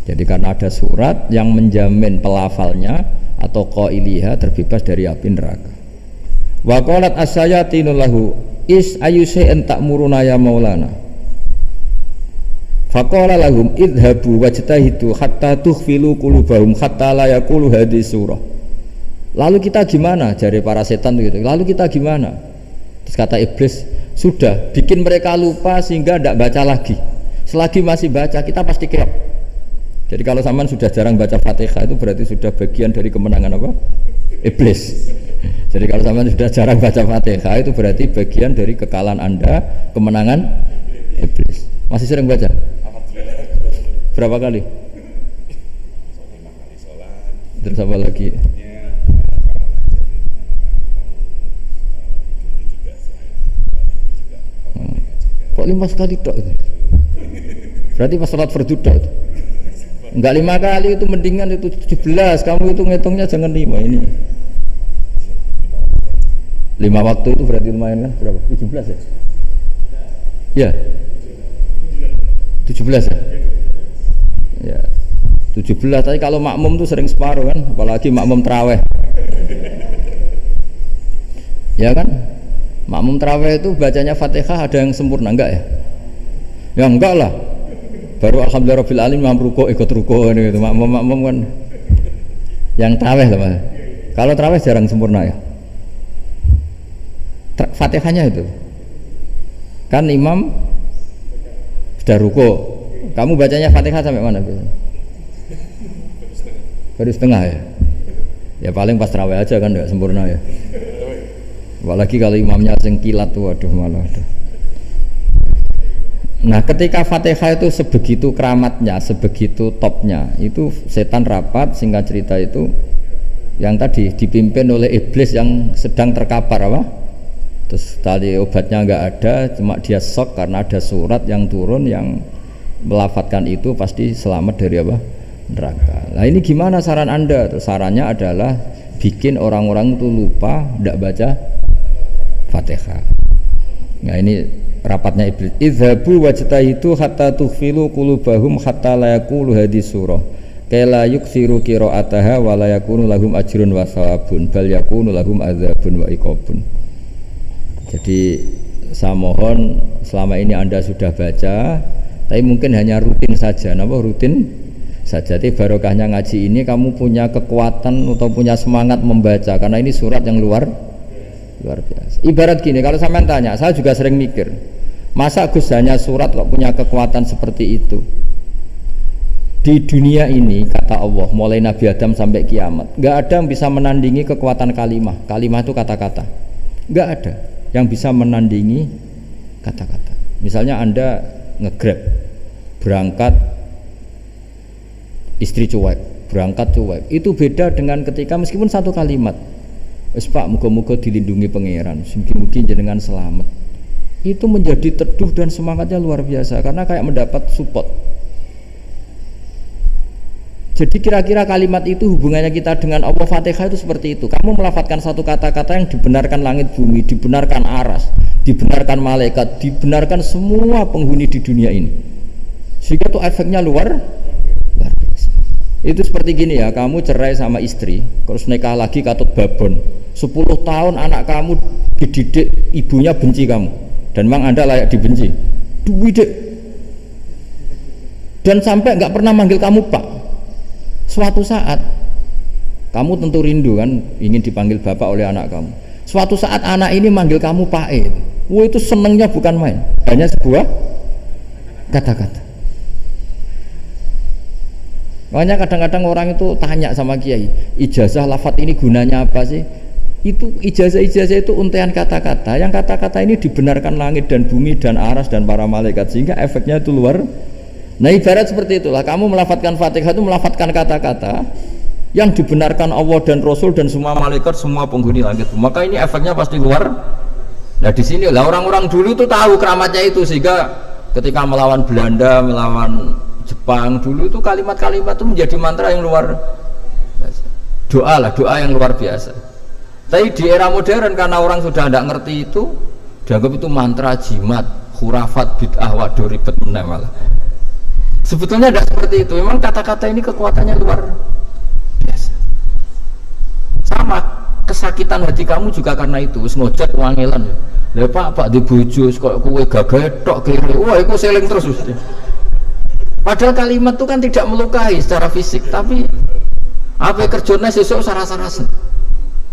Jadi karena ada surat yang menjamin pelafalnya atau qailiha terbebas dari api neraka. Wa qalat as-sayatinu lahu is ayyusa'in ta'muruna ya maulana. Faqala lahum idhabu wajtahidu hatta tukhfilu qulubahum hatta la yaqulu hadhihi surah. Lalu kita gimana? Jari para setan gitu. Lalu kita gimana? Terus kata iblis, sudah bikin mereka lupa sehingga tidak baca lagi. Selagi masih baca kita pasti keok. Jadi kalau sampean sudah jarang baca Fatihah itu berarti sudah bagian dari kemenangan apa? Iblis. Jadi kalau sampean sudah jarang baca Fatihah itu berarti bagian dari kekalahan Anda, kemenangan iblis. Masih sering baca? Berapa kali? Terus apa lagi? Kok 5 kali tok itu? Berarti pas salat fardu tok itu? Enggak 5 kali itu mendingan itu 17. Kamu itu ngitungnya jangan 5 ini. 5 waktu itu berarti lumayan kan? Berapa? 17 ya? Ya. 17 ya? Ya. 17 tapi kalau makmum tuh sering separuh kan, apalagi makmum tarawih. Ya kan? Makmum tarawih itu bacanya Fatihah ada yang sempurna enggak ya? Ya enggak lah. Baru alhamdulillahirabbil alamin mampu ruku ikut ruku gitu. Makmum kan yang tarawih lah Mas. Kalau tarawih jarang sempurna ya. Fatihahnya itu. Kan imam sudah ruku. Kamu bacanya Fatihah sampai mana biasanya? Baru setengah ya. Ya paling pas tarawih aja kan enggak sempurna ya. Apalagi kalau imamnya sing kilat tuh, waduh malah. Nah, ketika Fatihah itu sebegitu keramatnya, sebegitu topnya, itu setan rapat, singkat cerita itu yang tadi dipimpin oleh iblis yang sedang terkapar apa? Terus tadi obatnya enggak ada, cuma dia shock karena ada surat yang turun yang melafatkan itu pasti selamat dari apa? Neraka. Nah, ini gimana saran Anda? Terus sarannya adalah bikin orang-orang itu lupa tidak baca Fatihah. Nah ini rapatnya iblis. Idhabu wajtahidu hatta tukhfilu qulubahum hatta la yaqulu hadhihi surah. Kala yuksiru qira'ataha wa la yakunu lahum ajrun wa thawabun bal yakunu lahum adzabun wa iqabun. Jadi saya mohon selama ini Anda sudah baca, tapi mungkin hanya rutin saja. Napa rutin saja? Jadi barokahnya ngaji ini kamu punya kekuatan atau punya semangat membaca karena ini surat yang luar biasa. Ibarat gini, kalau sampean tanya, saya juga sering mikir, masa Gus hanya surat kok punya kekuatan seperti itu? Di dunia ini kata Allah, mulai Nabi Adam sampai kiamat, nggak ada yang bisa menandingi kekuatan kalimah. Kalimah itu kata-kata, nggak ada yang bisa menandingi kata-kata. Misalnya Anda nge-grab, berangkat istri cuek, berangkat cuek, itu beda dengan ketika meskipun satu kalimat. Wes Pak, muga-muga dilindungi pangeran, mungkin jenengan selamat. Itu menjadi teduh dan semangatnya luar biasa karena kayak mendapat support. Jadi kira-kira kalimat itu hubungannya kita dengan Allah. Fatihah itu seperti itu. Kamu melafadzkan satu kata-kata yang dibenarkan langit bumi, dibenarkan aras, dibenarkan malaikat, dibenarkan semua penghuni di dunia ini. Sehingga itu efeknya luar biasa. Itu seperti gini ya, kamu cerai sama istri, terus nikah lagi katut babon. 10 tahun anak kamu dididik, ibunya benci kamu, dan memang Anda layak dibenci. Dididik dan sampai nggak pernah manggil kamu Pak. Suatu saat kamu tentu rindu kan, ingin dipanggil bapak oleh anak kamu. Suatu saat anak ini manggil kamu Pak E. Wah, itu senengnya bukan main, hanya sebuah kata-kata. Makanya kadang-kadang orang itu tanya sama kiai, ijazah lafadz ini gunanya apa sih? Itu ijazah-ijazah itu untaian kata-kata, yang kata-kata ini dibenarkan langit dan bumi dan aras dan para malaikat, sehingga efeknya itu luar. Nah ibarat seperti itulah, kamu melafadzkan Fatihah itu melafadzkan kata-kata yang dibenarkan Allah dan Rasul dan semua malaikat, semua penghuni langit, maka ini efeknya pasti luar. Nah di sini lah orang-orang dulu itu tahu keramatnya itu, sehingga Ketika melawan Belanda, melawan Jepang dulu itu kalimat-kalimat itu menjadi mantra yang luar biasa. Doa yang luar biasa. Tapi di era modern karena orang sudah tidak ngerti itu, dianggap itu mantra, jimat, khurafat, bid'ah, waduh ribet meneh malah. Sebetulnya tidak seperti itu. Memang kata-kata ini kekuatannya luar biasa. Sama kesakitan hati kamu juga karena itu. Ngojek wangilan ya. Lah Pak di bojo kok kowe gagatok kere. Wah, iku seling terus mesti. Padahal kalimat itu kan tidak melukai secara fisik, tapi apa kerjanya sesuk sarasa-rasa.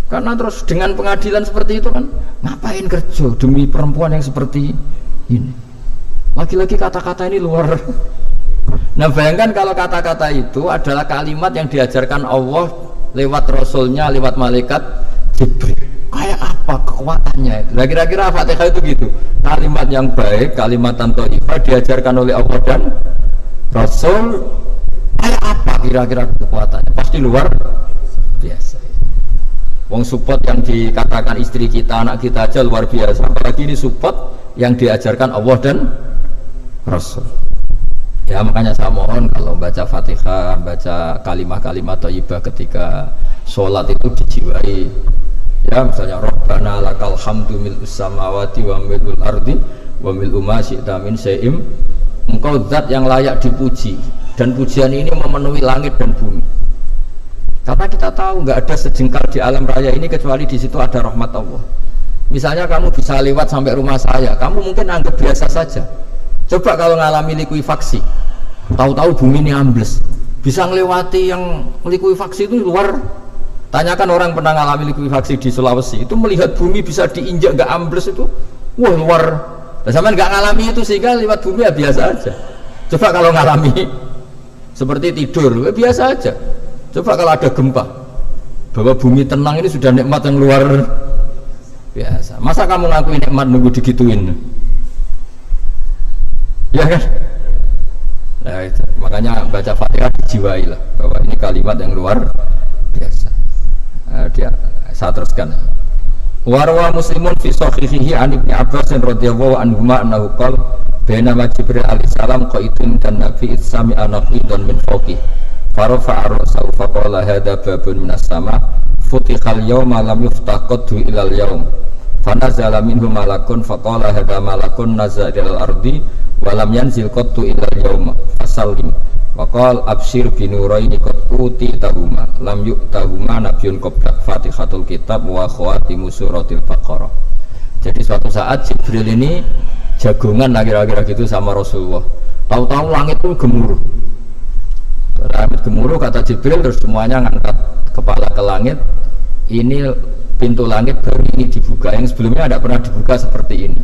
Karena terus dengan pengadilan seperti itu kan ngapain kerja demi perempuan yang seperti ini. Lagi-lagi kata-kata ini luar. Nah bayangkan kalau kata-kata itu adalah kalimat yang diajarkan Allah lewat Rasulnya, lewat malaikat Jibril. Kayak apa kekuatannya? Kira-kira Fatihah itu gitu. Kalimat yang baik, kalimat thayyibah diajarkan oleh Allah dan Rasul. Kayak apa kira-kira kekuatannya? Pasti luar biasa. Wong support yang dikatakan istri kita, anak kita aja luar biasa. Apalagi ini support yang diajarkan Allah dan Rasul. Ya makanya saya mohon kalau baca Fatihah, baca kalimat-kalimat thayyibah ketika sholat itu dijiwai. Ya misalnya Rabbana lakal hamdu mil'us samawati wa mil'ul ardi wa mil'u ma syi'ta min syai'im. Engkau zat yang layak dipuji dan pujian ini memenuhi langit dan bumi. Karena kita tahu nggak ada sejengkal di alam raya ini kecuali di situ ada rahmat Allah. Misalnya kamu bisa lewat sampai rumah saya, kamu mungkin anggap biasa saja. Coba kalau ngalami likuifaksi, tahu-tahu bumi ini ambles, bisa ngelewati yang likuifaksi itu luar. Tanyakan orang pernah ngalami likuifaksi di Sulawesi, itu melihat bumi bisa diinjak nggak ambles itu, wah luar. Dan sampai nggak ngalami itu sehingga lewat bumi ya biasa aja. Coba kalau ngalami seperti tidur, ya biasa aja. Coba kalau ada gempa, bahwa bumi tenang ini sudah nikmat yang luar biasa. Masa kamu ngakuin nikmat nunggu digituin? Ya kan? Nah, itu. Makanya baca Fatihah dijiwai lah bahwa ini kalimat yang luar biasa. Nah, saya teruskan. Warwa Muslimun fi sahihihi an Ibnu Abbas radhiyallahu anhuma annahu qala bainama Jibril alaihi salam qaitun dan Nabi sami anaqidan min fawqi farafa'a ra'sahu faqala hadza babun minas sama futihal yawma lam yuftah qaddu ilal yawm fanazala minhu malakun faqala hadza malakun nazala ilal ardi wa lam yanzil qaddu ilal yawma fasallim waqal abshir binuraini qad utitahuma lam yu'tahuma nabiyyun qablak fatihatul kitab wa khawatimu suratil baqarah. Jadi suatu saat Jibril ini jagongan kira-kira gitu sama Rasulullah, tahu-tahu langit itu gemuruh. Langit gemuruh kata Jibril, terus semuanya ngangkat kepala ke langit. Ini pintu langit baru ini dibuka, yang sebelumnya tidak pernah dibuka seperti ini.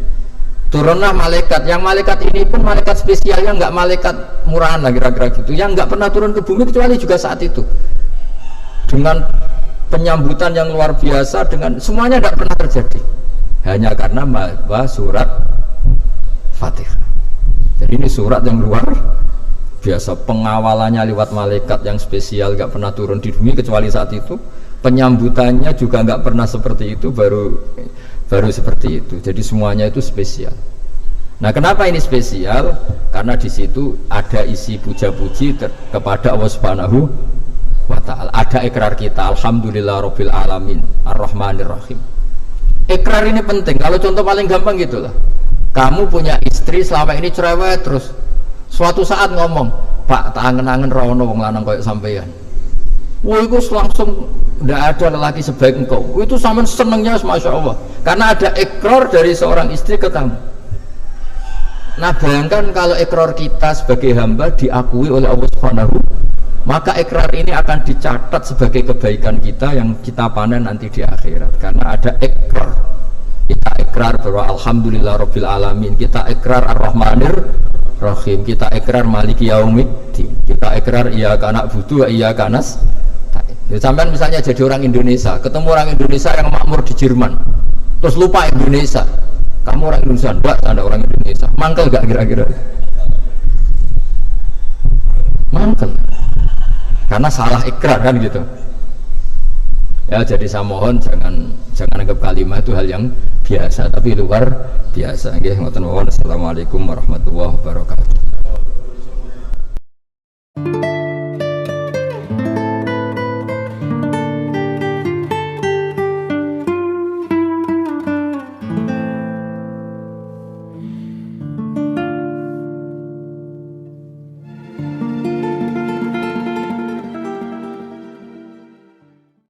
Turunlah malaikat, yang malaikat ini pun malaikat spesialnya nggak malaikat murahan lah kira-kira gitu, yang nggak pernah turun ke bumi kecuali juga saat itu, dengan penyambutan yang luar biasa, dengan semuanya tidak pernah terjadi hanya karena surat Fatihah. Jadi ini surat yang luar biasa, pengawalannya lewat malaikat yang spesial, nggak pernah turun di bumi kecuali saat itu, penyambutannya juga nggak pernah seperti itu, baru seperti itu. Jadi semuanya itu spesial. Nah kenapa ini spesial? Karena di situ ada isi puja-puji kepada Allah Subhanahu wa Ta'ala. Ada ikrar kita, alhamdulillah rabbil alamin ar-rahmanir rahim. Ikrar ini penting. Kalau contoh paling gampang gitulah, kamu punya istri selama ini cerewet, terus suatu saat ngomong, Pak tak angen-angen rawono wong lanang koyo sampeyan. Wah itu langsung tidak ada lelaki sebaik engkau. Itu sama senengnya, masya Allah, karena ada ikrar dari seorang istri ke kamu. Nah bayangkan kalau ikrar kita sebagai hamba diakui oleh Allah Subhanahu, maka ikrar ini akan dicatat sebagai kebaikan kita yang kita panen nanti di akhirat. Karena ada ikrar, kita ikrar bahwa alhamdulillah rabbil alamin, kita ikrar ar-rahmanir rahim, kita ikrar maliki yaumiddin, kita ikrar iyyaka na'budu wa iyyaka nasta'in. Sampai misalnya jadi orang Indonesia, ketemu orang Indonesia yang makmur di Jerman, terus lupa Indonesia, kamu orang Indonesia, enggak, Anda orang Indonesia, mangkel gak kira-kira? Mangkel, karena salah ikrar kan gitu. Ya jadi saya mohon jangan anggap kalimat itu hal yang biasa tapi luar biasa. Nggih, ngoten mawon. Assalamualaikum warahmatullahi wabarakatuh.